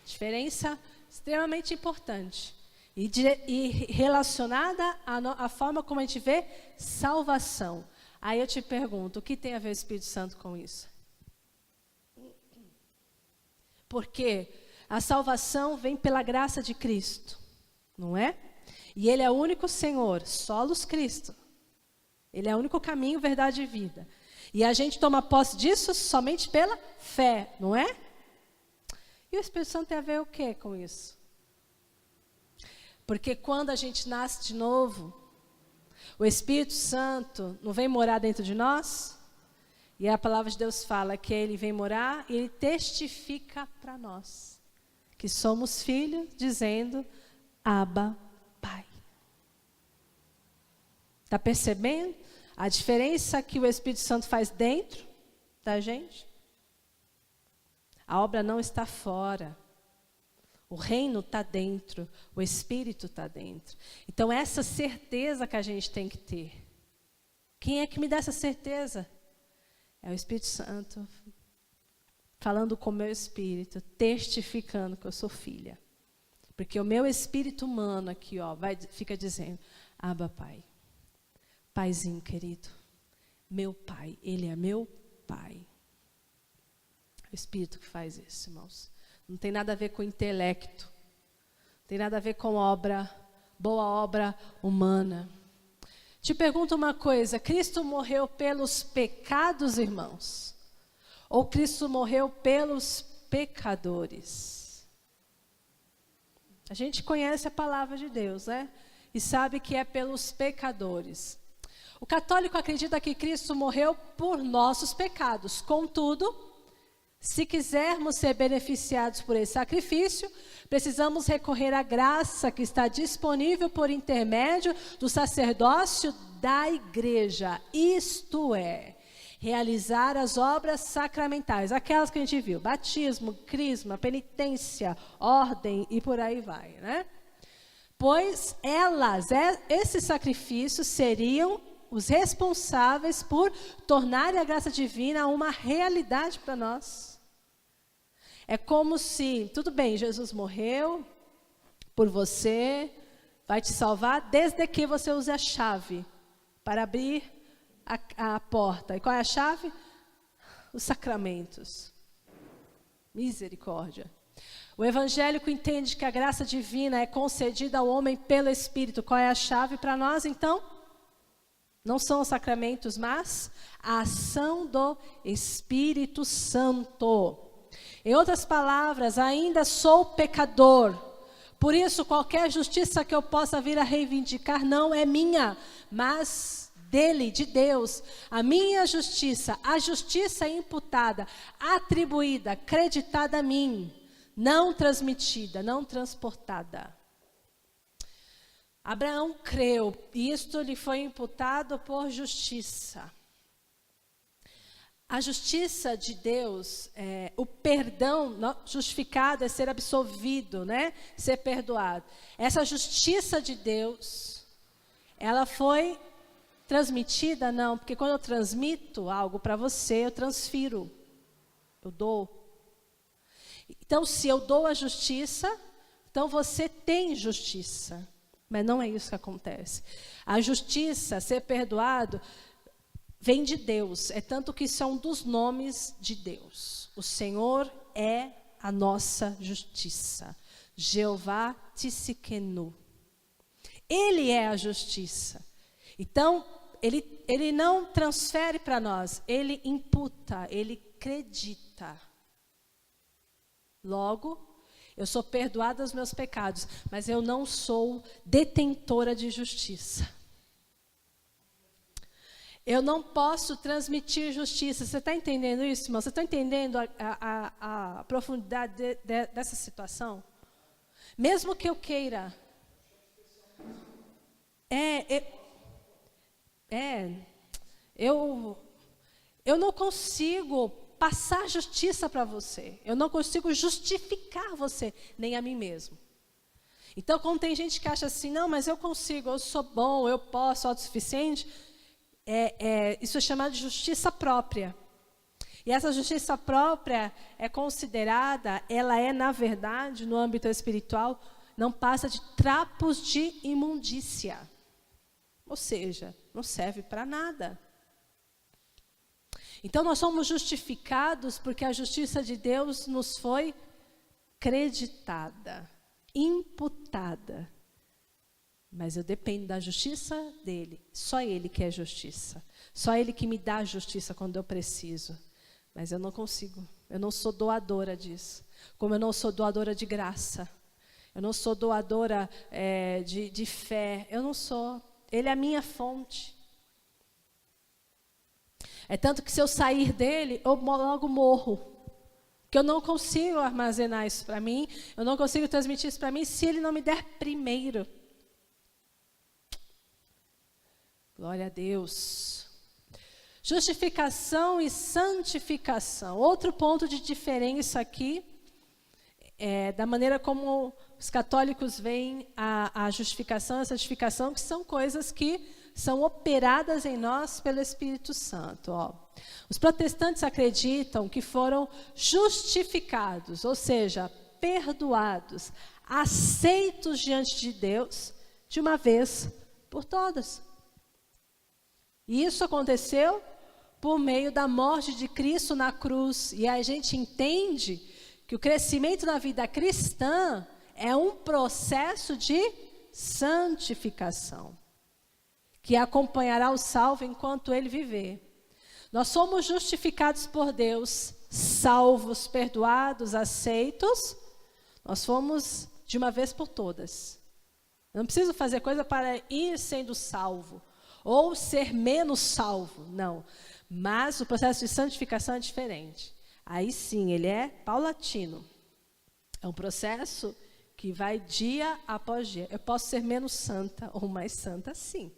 Diferença extremamente importante. E relacionada à forma como a gente vê salvação. Aí eu te pergunto, o que tem a ver o Espírito Santo com isso? Porque a salvação vem pela graça de Cristo, não é? E Ele é o único Senhor, solos Cristo. Ele é o único caminho, verdade e vida. E a gente toma posse disso somente pela fé, não é? E o Espírito Santo tem a ver o que com isso? Porque quando a gente nasce de novo, o Espírito Santo não vem morar dentro de nós? E a palavra de Deus fala que Ele vem morar e Ele testifica para nós. Que somos filhos, dizendo, Abba, Pai. Está percebendo a diferença que o Espírito Santo faz dentro da gente? A obra não está fora. O reino está dentro. O Espírito está dentro. Então, essa certeza que a gente tem que ter. Quem é que me dá essa certeza? É o Espírito Santo falando com o meu espírito, testificando que eu sou filha. Porque o meu espírito humano aqui, fica dizendo, Abba, Pai. Paizinho querido, meu Pai, Ele é meu Pai. O Espírito que faz isso, irmãos. Não tem nada a ver com intelecto. Não tem nada a ver com boa obra humana. Te pergunto uma coisa, Cristo morreu pelos pecados, irmãos? Ou Cristo morreu pelos pecadores? A gente conhece a palavra de Deus, né? E sabe que é pelos pecadores. O católico acredita que Cristo morreu por nossos pecados. Contudo, se quisermos ser beneficiados por esse sacrifício, precisamos recorrer à graça que está disponível por intermédio do sacerdócio da igreja. Isto é, realizar as obras sacramentais, aquelas que a gente viu, batismo, crisma, penitência, ordem e por aí vai, né? Pois esses sacrifícios seriam os responsáveis por tornar a graça divina uma realidade para nós. É como se, tudo bem, Jesus morreu por você, vai te salvar, desde que você use a chave para abrir a porta. E qual é a chave? Os sacramentos. Misericórdia. O evangélico entende que a graça divina é concedida ao homem pelo Espírito. Qual é a chave para nós, então? Não são os sacramentos, mas a ação do Espírito Santo. Em outras palavras, ainda sou pecador. Por isso, qualquer justiça que eu possa vir a reivindicar não é minha, mas dele, de Deus. A minha justiça, a justiça imputada, atribuída, acreditada a mim, não transmitida, não transportada. Abraão creu, e isto lhe foi imputado por justiça. A justiça de Deus, o perdão justificado é ser absolvido, né? Ser perdoado. Essa justiça de Deus, ela foi transmitida? Não, porque quando eu transmito algo para você, eu transfiro, eu dou. Então, se eu dou a justiça, então você tem justiça. Mas não é isso que acontece. A justiça, ser perdoado, vem de Deus. É tanto que isso é um dos nomes de Deus. O Senhor é a nossa justiça. Jeová Tsidkenu. Ele é a justiça. Então, ele não transfere para nós. Ele imputa, ele acredita. Logo, eu sou perdoada dos meus pecados, mas eu não sou detentora de justiça. Eu não posso transmitir justiça. Você está entendendo isso, irmão? Você está entendendo a profundidade dessa situação? Mesmo que eu queira. Eu não consigo passar justiça para você. Eu não consigo justificar você, nem a mim mesmo. Então, quando tem gente que acha assim, não, mas eu consigo, eu sou bom, eu posso, autossuficiente, isso é chamado de justiça própria. E essa justiça própria é considerada, ela é, na verdade, no âmbito espiritual, não passa de trapos de imundícia. Ou seja, não serve para nada. Então, nós somos justificados porque a justiça de Deus nos foi creditada, imputada. Mas eu dependo da justiça dele. Só ele que é justiça. Só ele que me dá justiça quando eu preciso. Mas eu não consigo. Eu não sou doadora disso. Como eu não sou doadora de graça. Eu não sou doadora de fé. Eu não sou. Ele é a minha fonte. É tanto que se eu sair dele, eu logo morro. Porque eu não consigo armazenar isso para mim. Eu não consigo transmitir isso para mim se ele não me der primeiro. Glória a Deus. Justificação e santificação. Outro ponto de diferença aqui é da maneira como os católicos veem a justificação e a santificação, que são coisas que são operadas em nós pelo Espírito Santo. Os protestantes acreditam que foram justificados, ou seja, perdoados, aceitos diante de Deus, de uma vez por todas. E isso aconteceu por meio da morte de Cristo na cruz. E a gente entende que o crescimento na vida cristã é um processo de santificação, que acompanhará o salvo enquanto ele viver. Nós somos justificados por Deus, salvos, perdoados, aceitos. Nós fomos de uma vez por todas. Eu não preciso fazer coisa para ir sendo salvo, ou ser menos salvo, não. Mas o processo de santificação é diferente. Aí sim, ele é paulatino. É um processo que vai dia após dia. Eu posso ser menos santa ou mais santa, sim.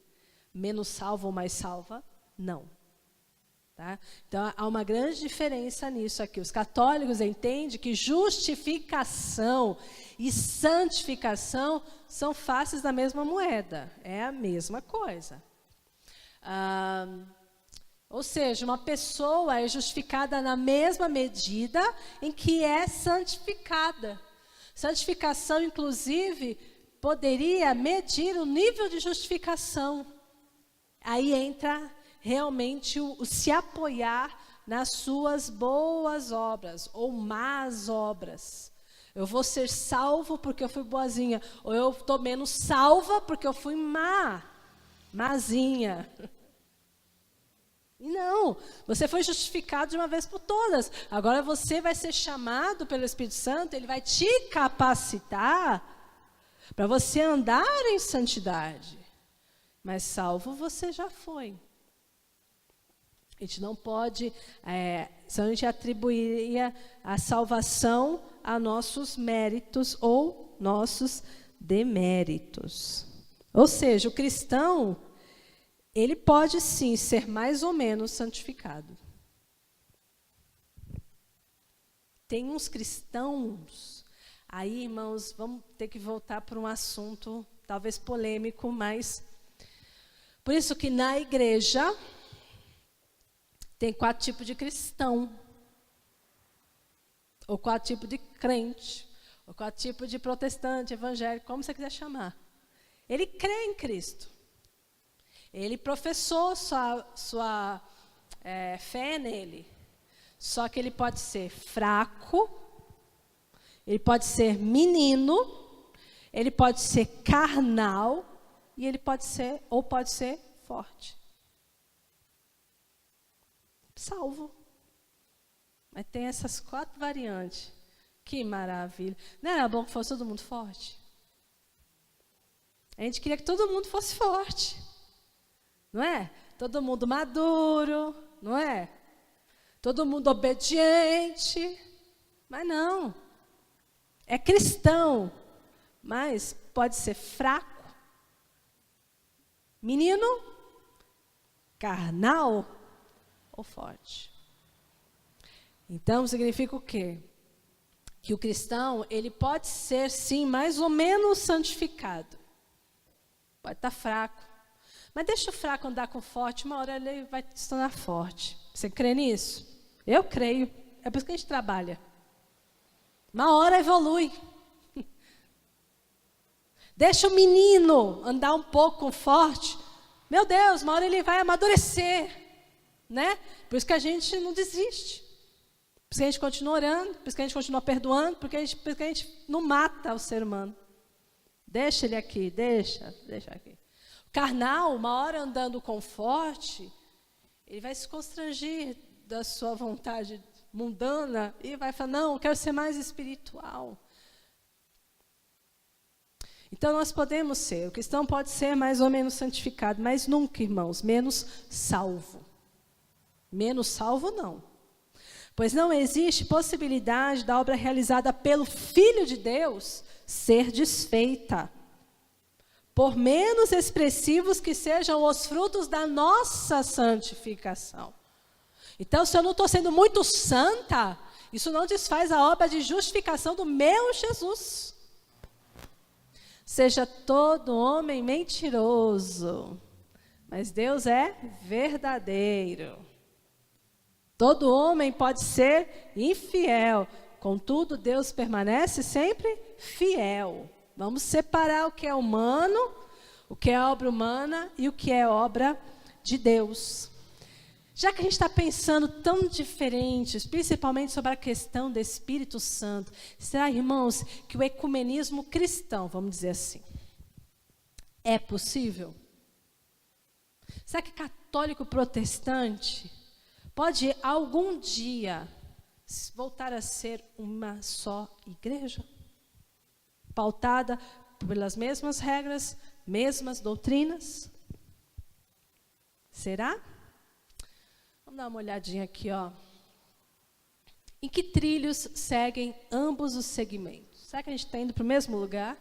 Menos salva ou mais salva, não. Tá? Então, há uma grande diferença nisso aqui. Os católicos entendem que justificação e santificação são faces da mesma moeda. É a mesma coisa. Ou seja, uma pessoa é justificada na mesma medida em que é santificada. Santificação, inclusive, poderia medir o nível de justificação. Aí entra realmente o se apoiar nas suas boas obras ou más obras. Eu vou ser salvo porque eu fui boazinha, ou eu estou menos salva porque eu fui mazinha. E não, você foi justificado de uma vez por todas. Agora você vai ser chamado pelo Espírito Santo, ele vai te capacitar para você andar em santidade. Mas salvo você já foi. A gente não pode, senão a gente atribuiria a salvação a nossos méritos ou nossos deméritos. Ou seja, o cristão, ele pode sim ser mais ou menos santificado. Tem uns cristãos, aí irmãos, vamos ter que voltar para um assunto talvez polêmico, mas por isso que na igreja tem 4 tipos de cristão, ou 4 tipos de crente, ou 4 tipos de protestante, evangélico, como você quiser chamar. Ele crê em Cristo. Ele professou sua fé nele. Só que ele pode ser fraco, ele pode ser menino, ele pode ser carnal, e ele pode ser forte. Salvo. Mas tem essas 4 variantes. Que maravilha. Não era bom que fosse todo mundo forte? A gente queria que todo mundo fosse forte. Não é? Todo mundo maduro, não é? Todo mundo obediente. Mas não. É cristão, mas pode ser fraco, menino, carnal ou forte. Então, significa o quê? Que o cristão, ele pode ser, sim, mais ou menos santificado. Pode estar fraco. Mas deixa o fraco andar com o forte, uma hora ele vai se tornar forte. Você crê nisso? Eu creio. É por isso que a gente trabalha. Uma hora evolui. Deixa o menino andar um pouco com o forte. Meu Deus, uma hora ele vai amadurecer. Né? Por isso que a gente não desiste. Por isso que a gente continua orando, por isso que a gente continua perdoando, porque a gente não mata o ser humano. Deixa ele aqui, deixa aqui. O carnal, uma hora andando com forte, ele vai se constranger da sua vontade mundana e vai falar, não, eu quero ser mais espiritual. Então nós podemos ser, o cristão pode ser mais ou menos santificado, mas nunca, irmãos, menos salvo. Menos salvo não. Pois não existe possibilidade da obra realizada pelo Filho de Deus ser desfeita, por menos expressivos que sejam os frutos da nossa santificação. Então, se eu não estou sendo muito santa, isso não desfaz a obra de justificação do meu Jesus. Seja todo homem mentiroso, mas Deus é verdadeiro. Todo homem pode ser infiel, contudo, Deus permanece sempre fiel. Vamos separar o que é humano, o que é obra humana e o que é obra de Deus. Já que a gente está pensando tão diferentes, principalmente sobre a questão do Espírito Santo, será, irmãos, que o ecumenismo cristão, vamos dizer assim, é possível? Será que católico protestante pode algum dia voltar a ser uma só igreja? Pautada pelas mesmas regras, mesmas doutrinas? Será? Vamos dar uma olhadinha aqui, ó. Em que trilhos seguem ambos os segmentos? Será que a gente está indo para o mesmo lugar?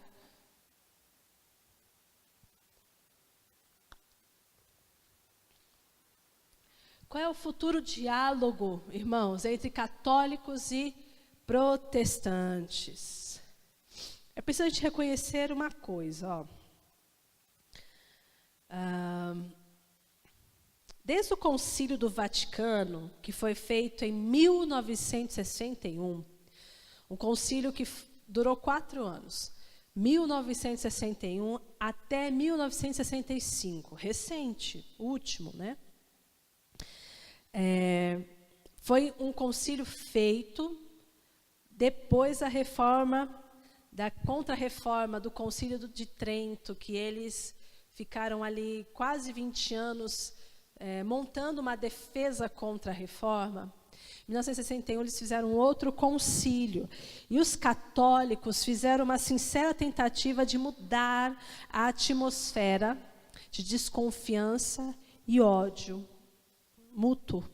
Qual é o futuro diálogo, irmãos, entre católicos e protestantes? É preciso a gente reconhecer uma coisa, ó. Desde o Concílio do Vaticano, que foi feito em 1961, um concílio que durou 4 anos, 1961 até 1965, recente, último, né? Foi um concílio feito depois da reforma, da contra-reforma do Concílio de Trento, que eles ficaram ali quase 20 anos montando uma defesa contra a reforma. Em 1961, eles fizeram outro concílio. E os católicos fizeram uma sincera tentativa de mudar a atmosfera de desconfiança e ódio mútuo.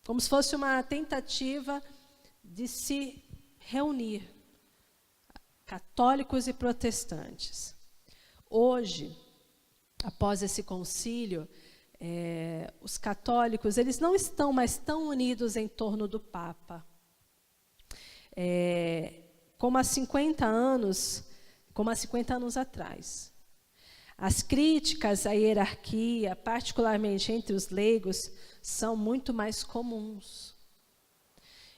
Como se fosse uma tentativa de se reunir, católicos e protestantes. Hoje, após esse concílio, os católicos, eles não estão mais tão unidos em torno do Papa. Como há 50 anos atrás. As críticas à hierarquia, particularmente entre os leigos, são muito mais comuns.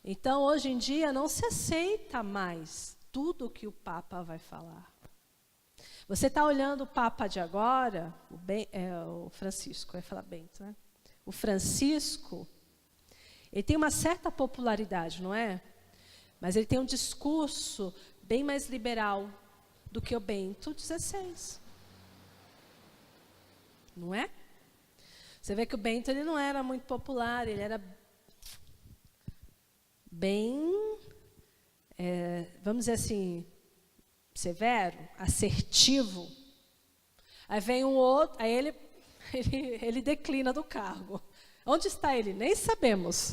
Então, hoje em dia, não se aceita mais tudo o que o Papa vai falar. Você está olhando o Papa de agora, o Francisco, vai falar Bento, né? O Francisco, ele tem uma certa popularidade, não é? Mas ele tem um discurso bem mais liberal do que o Bento XVI. Não é? Você vê que o Bento ele não era muito popular, ele era bem, vamos dizer assim, severo, assertivo. Aí vem um outro, aí ele declina do cargo. Onde está ele? Nem sabemos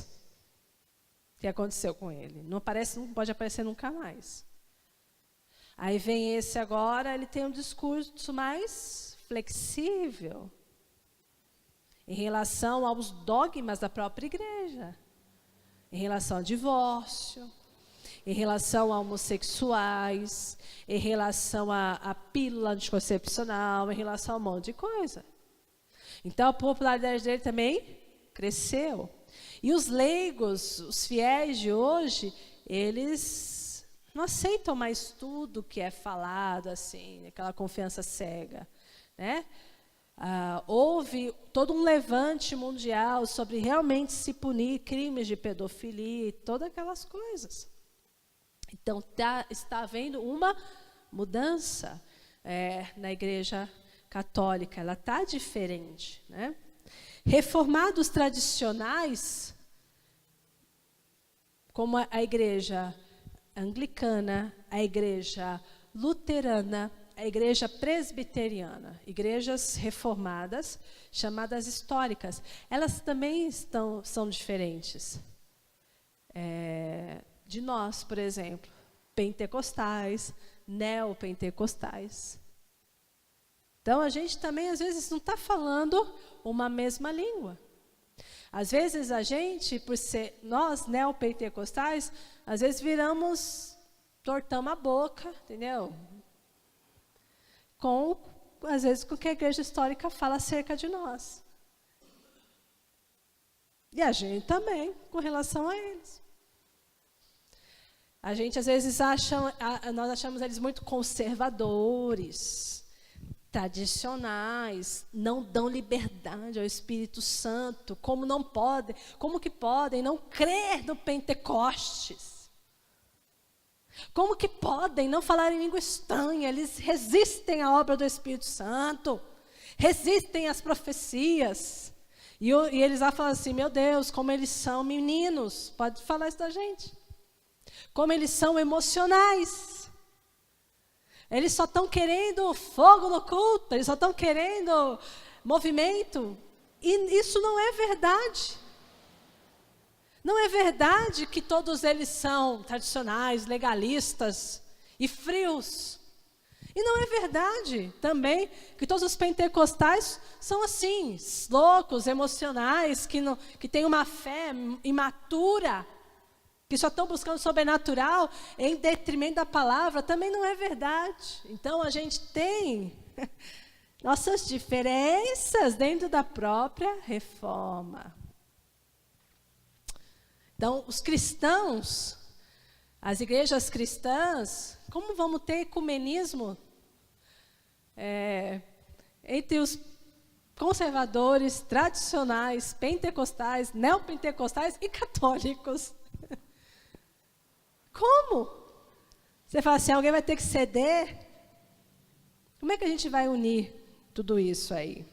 o que aconteceu com ele. Não pode aparecer nunca mais. Aí vem esse agora, ele tem um discurso mais flexível em relação aos dogmas da própria igreja, em relação ao divórcio, em relação a homossexuais, em relação à pílula anticoncepcional, em relação a um monte de coisa. Então, a popularidade dele também cresceu. E os leigos, os fiéis de hoje, eles não aceitam mais tudo que é falado, assim, aquela confiança cega, né? Houve todo um levante mundial sobre realmente se punir crimes de pedofilia e todas aquelas coisas. Então, está havendo uma mudança na Igreja Católica, ela está diferente, né? Reformados tradicionais, como a Igreja Anglicana, a Igreja Luterana, a Igreja Presbiteriana, igrejas reformadas, chamadas históricas, elas também são diferentes de nós, por exemplo, pentecostais, neopentecostais. Então, a gente também, às vezes, não está falando uma mesma língua. Às vezes, a gente, por ser nós, neopentecostais, às vezes tortamos a boca, entendeu? Às vezes, com o que a igreja histórica fala acerca de nós. E a gente também, com relação a eles. A gente, às vezes, nós achamos eles muito conservadores, tradicionais, não dão liberdade ao Espírito Santo, como que podem não crer no Pentecostes? Como que podem não falar em língua estranha? Eles resistem à obra do Espírito Santo, resistem às profecias. E eles vão falar assim, meu Deus, como eles são meninos. Pode falar isso da gente. Como eles são emocionais. Eles só estão querendo fogo no culto, eles só estão querendo movimento. E isso não é verdade. Não é verdade que todos eles são tradicionais, legalistas e frios. E não é verdade também que todos os pentecostais são assim, loucos, emocionais, que têm uma fé imatura, que só estão buscando o sobrenatural em detrimento da palavra. Também não é verdade. Então, a gente tem nossas diferenças dentro da própria reforma. Então, os cristãos, as igrejas cristãs, como vamos ter ecumenismo entre os conservadores, tradicionais, pentecostais, neopentecostais e católicos? Como? Você fala assim, alguém vai ter que ceder? Como é que a gente vai unir tudo isso aí?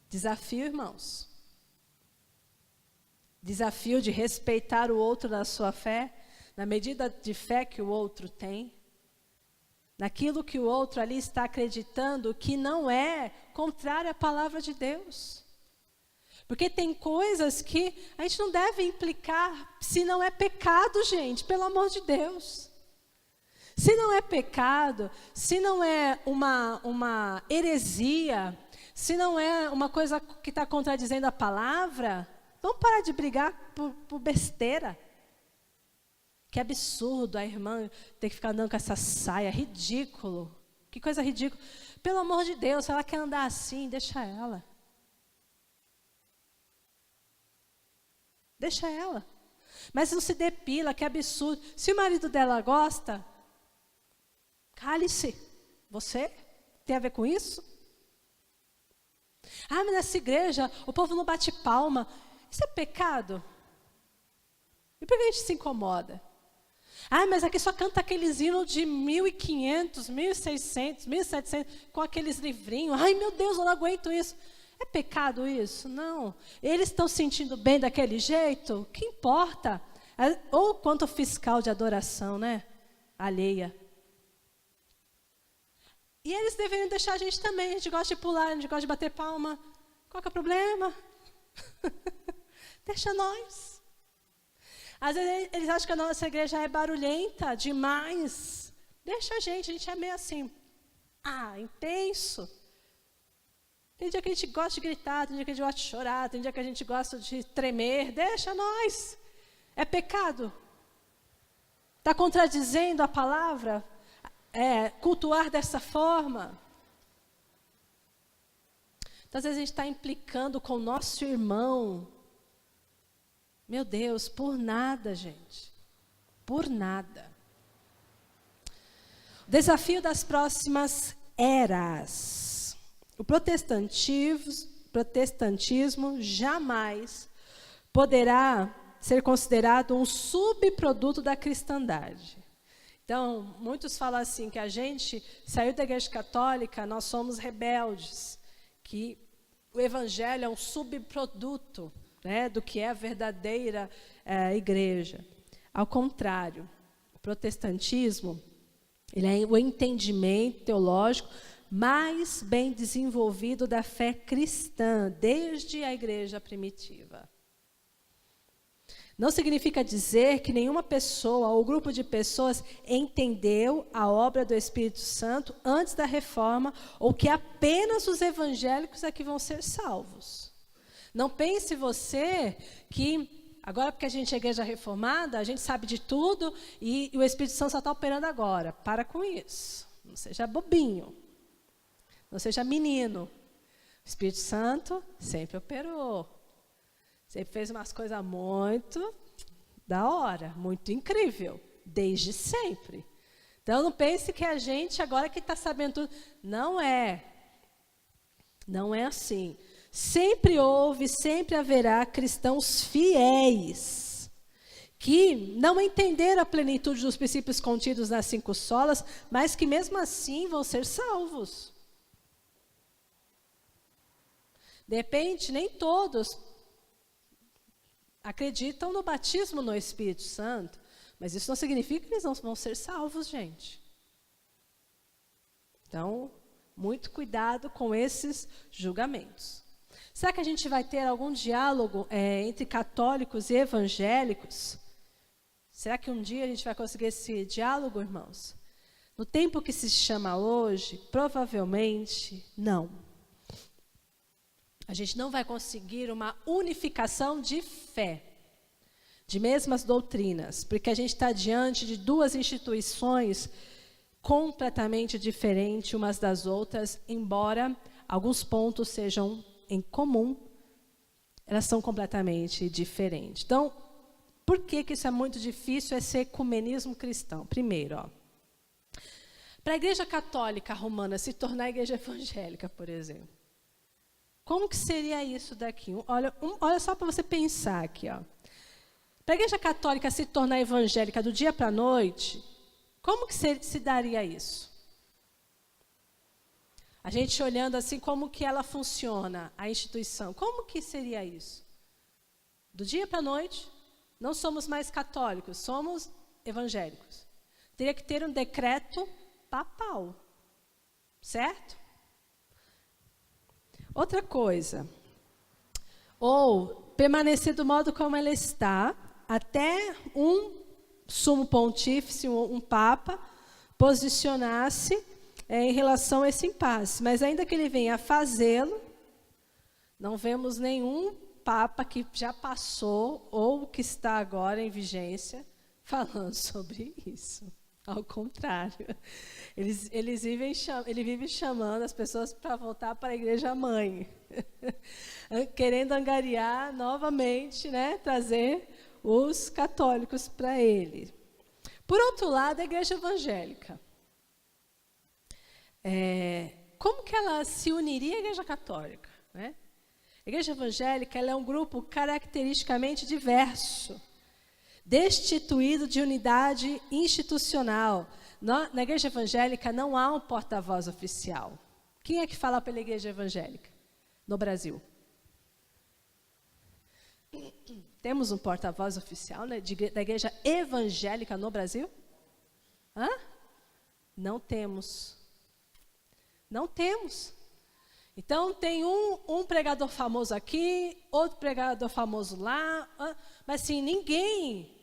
Desafio, irmãos. Desafio de respeitar o outro na sua fé, na medida de fé que o outro tem, naquilo que o outro ali está acreditando que não é contrário à palavra de Deus. Porque tem coisas que a gente não deve implicar se não é pecado, gente, pelo amor de Deus. Se não é pecado, se não é uma heresia, se não é uma coisa que está contradizendo a palavra, vamos parar de brigar por besteira. Que absurdo a irmã ter que ficar andando com essa saia, ridículo. Que coisa ridícula. Pelo amor de Deus, se ela quer andar assim, deixa ela. Deixa ela. Mas não se depila, que absurdo. Se o marido dela gosta, cale-se. Você tem a ver com isso? Ah, mas nessa igreja o povo não bate palma. Isso é pecado? E por que a gente se incomoda? Ah, mas aqui só canta aqueles hinos de 1.500, 1.600, 1.700, com aqueles livrinhos. Ai, meu Deus, eu não aguento isso. É pecado isso? Não. Eles estão se sentindo bem daquele jeito? O que importa? Ou quanto fiscal de adoração, né? Alheia. E eles deveriam deixar a gente também. A gente gosta de pular, a gente gosta de bater palma. Qual que é o problema? Deixa nós. Às vezes eles acham que a nossa igreja é barulhenta demais. Deixa a gente é meio assim. Intenso. Tem dia que a gente gosta de gritar, tem dia que a gente gosta de chorar, tem dia que a gente gosta de tremer. Deixa nós. É pecado? Está contradizendo a palavra? Cultuar dessa forma? Então, às vezes a gente está implicando com o nosso irmão. Meu Deus, por nada, gente. Por nada. O desafio das próximas eras. O protestantismo jamais poderá ser considerado um subproduto da cristandade. Então, muitos falam assim, que a gente saiu da igreja católica, nós somos rebeldes, que o evangelho é um subproduto, né, do que é a verdadeira igreja. Ao contrário, o protestantismo, ele é o entendimento teológico mais bem desenvolvido da fé cristã, desde a igreja primitiva. Não significa dizer que nenhuma pessoa ou grupo de pessoas entendeu a obra do Espírito Santo antes da reforma, ou que apenas os evangélicos é que vão ser salvos. Não pense você que, agora porque a gente é igreja reformada, a gente sabe de tudo e o Espírito Santo só está operando agora. Para com isso. Não seja bobinho. Não seja menino. O Espírito Santo sempre operou. Sempre fez umas coisas muito da hora, muito incrível, desde sempre. Então, não pense que a gente agora que está sabendo tudo. Não é. Não é assim. Sempre houve, sempre haverá cristãos fiéis, que não entenderam a plenitude dos princípios contidos nas 5 solas, mas que mesmo assim vão ser salvos. De repente, nem todos acreditam no batismo no Espírito Santo, mas isso não significa que eles não vão ser salvos, gente. Então, muito cuidado com esses julgamentos. Será que a gente vai ter algum diálogo entre católicos e evangélicos? Será que um dia a gente vai conseguir esse diálogo, irmãos? No tempo que se chama hoje, provavelmente não. A gente não vai conseguir uma unificação de fé, de mesmas doutrinas, porque a gente está diante de 2 instituições completamente diferentes umas das outras, embora alguns pontos sejam em comum, elas são completamente diferentes. Então, por que isso é muito difícil, esse ecumenismo cristão? Primeiro, para a Igreja Católica Romana se tornar a Igreja Evangélica, por exemplo, como que seria isso daqui? Olha só para você pensar aqui. Para a Igreja Católica se tornar evangélica do dia para a noite, como que se daria isso? A gente olhando assim, como que ela funciona, a instituição, como que seria isso? Do dia para a noite, não somos mais católicos, somos evangélicos. Teria que ter um decreto papal, certo? Outra coisa, ou permanecer do modo como ela está, até um sumo pontífice, um papa, posicionar-se em relação a esse impasse. Mas ainda que ele venha a fazê-lo, não vemos nenhum papa que já passou ou que está agora em vigência falando sobre isso. Ao contrário, ele vive chamando as pessoas para voltar para a igreja mãe, querendo angariar novamente, né, trazer os católicos para ele. Por outro lado, a igreja evangélica. Como que ela se uniria à igreja católica? Né? A igreja evangélica ela é um grupo caracteristicamente diverso, destituído de unidade institucional. Na igreja evangélica não há um porta-voz oficial. Quem é que fala pela igreja evangélica no Brasil? Temos um porta-voz oficial, né, da igreja evangélica no Brasil? Não temos. Não temos. Então, tem um pregador famoso aqui, outro pregador famoso lá, mas assim, ninguém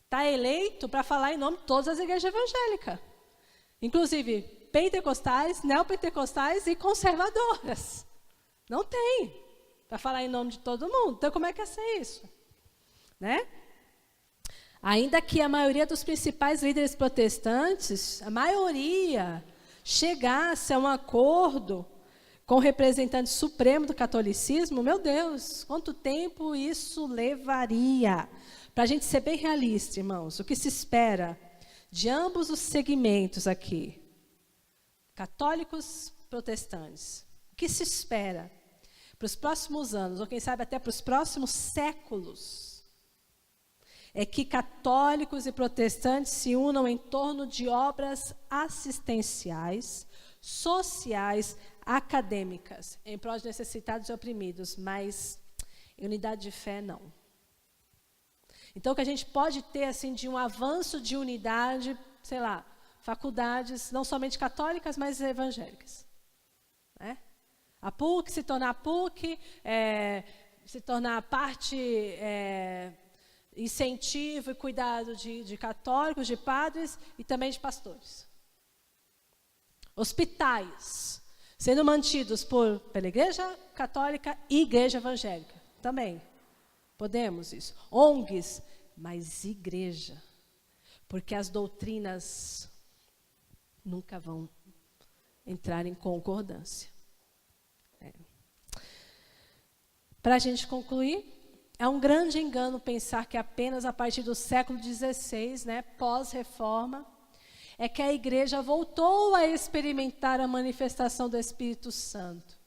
está eleito para falar em nome de todas as igrejas evangélicas. Inclusive, pentecostais, neopentecostais e conservadoras. Não tem para falar em nome de todo mundo. Então, como é que é ser isso? Né? Ainda que a maioria dos principais líderes protestantes, a maioria, chegasse a um acordo com o representante supremo do catolicismo, meu Deus, quanto tempo isso levaria? Para a gente ser bem realista, irmãos, o que se espera de ambos os segmentos aqui, católicos, protestantes, o que se espera para os próximos anos, ou quem sabe até para os próximos séculos, é que católicos e protestantes se unam em torno de obras assistenciais, sociais, acadêmicas, em prol de necessitados e oprimidos, mas em unidade de fé, não. Então, o que a gente pode ter, assim, de um avanço de unidade, sei lá, faculdades, não somente católicas, mas evangélicas. Né? A PUC se tornar PUC, se tornar parte, incentivo e cuidado de católicos, de padres e também de pastores. Hospitais, sendo mantidos pela Igreja Católica e Igreja Evangélica. Também podemos isso. ONGs, mas igreja. Porque as doutrinas nunca vão entrar em concordância. Para a gente concluir, é um grande engano pensar que apenas a partir do século XVI, né, pós-reforma, é que a igreja voltou a experimentar a manifestação do Espírito Santo.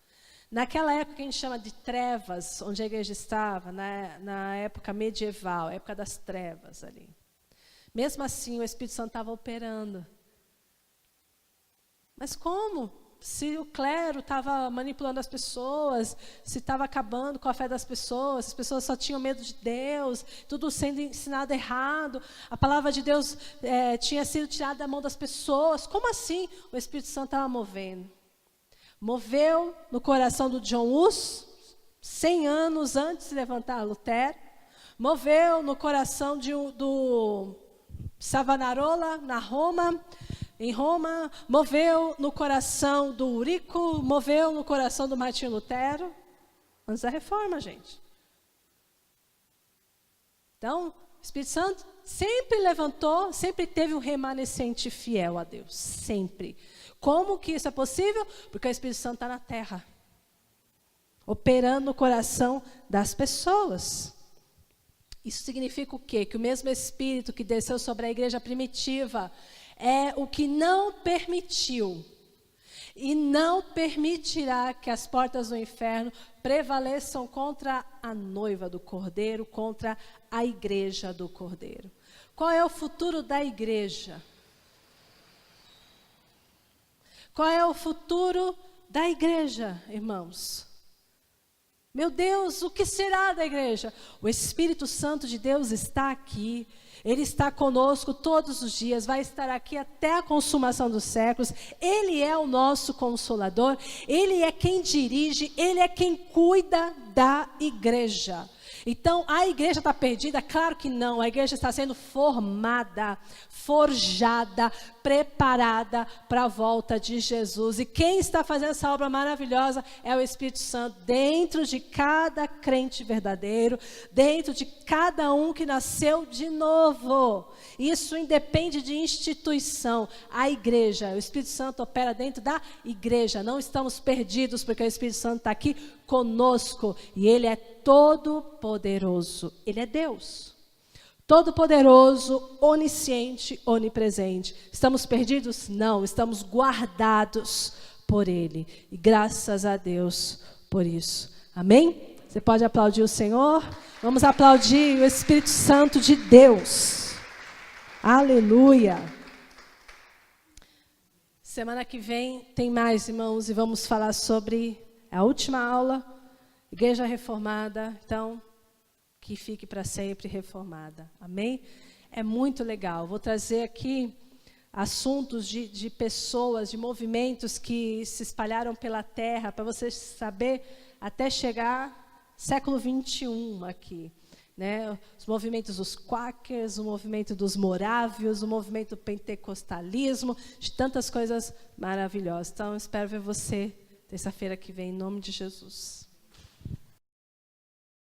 Naquela época que a gente chama de trevas, onde a igreja estava, na época medieval, época das trevas ali. Mesmo assim, o Espírito Santo estava operando. Mas como? Se o clero estava manipulando as pessoas, se estava acabando com a fé das pessoas, as pessoas só tinham medo de Deus, tudo sendo ensinado errado, a palavra de Deus tinha sido tirada da mão das pessoas. Como assim o Espírito Santo estava movendo? Moveu no coração do John Hus, 100 anos antes de levantar Lutero. Moveu no coração do Savonarola, em Roma. Moveu no coração do Eurico, moveu no coração do Martinho Lutero. Antes da reforma, gente. Então, o Espírito Santo sempre levantou, sempre teve um remanescente fiel a Deus, sempre. Como que isso é possível? Porque o Espírito Santo está na terra, operando no coração das pessoas. Isso significa o quê? Que o mesmo Espírito que desceu sobre a igreja primitiva é o que não permitiu e não permitirá que as portas do inferno prevaleçam contra a noiva do Cordeiro, contra a igreja do Cordeiro. Qual é o futuro da igreja? Qual é o futuro da igreja, irmãos? Meu Deus, o que será da igreja? O Espírito Santo de Deus está aqui. Ele está conosco todos os dias, vai estar aqui até a consumação dos séculos. Ele é o nosso Consolador, Ele é quem dirige, Ele é quem cuida da igreja. Então, a igreja está perdida? Claro que não, a igreja está sendo formada, forjada, preparada para a volta de Jesus. E quem está fazendo essa obra maravilhosa é o Espírito Santo, dentro de cada crente verdadeiro, dentro de cada um que nasceu de novo. Isso independe de instituição. A igreja, o Espírito Santo opera dentro da igreja. Não estamos perdidos, porque o Espírito Santo está aqui conosco. E Ele é todo-poderoso. Ele é Deus. Todo-poderoso, onisciente, onipresente. Estamos perdidos? Não, estamos guardados por Ele. E graças a Deus por isso. Amém? Você pode aplaudir o Senhor? Vamos aplaudir o Espírito Santo de Deus. Aleluia! Semana que vem tem mais, irmãos, e vamos falar sobre a última aula, Igreja Reformada. Então, que fique para sempre reformada. Amém? É muito legal. Vou trazer aqui assuntos de pessoas, de movimentos que se espalharam pela terra, para você saber, até chegar século 21 aqui. Né? Os movimentos dos Quakers, o movimento dos Morávios, o movimento do pentecostalismo, de tantas coisas maravilhosas. Então, espero ver você terça-feira que vem, em nome de Jesus.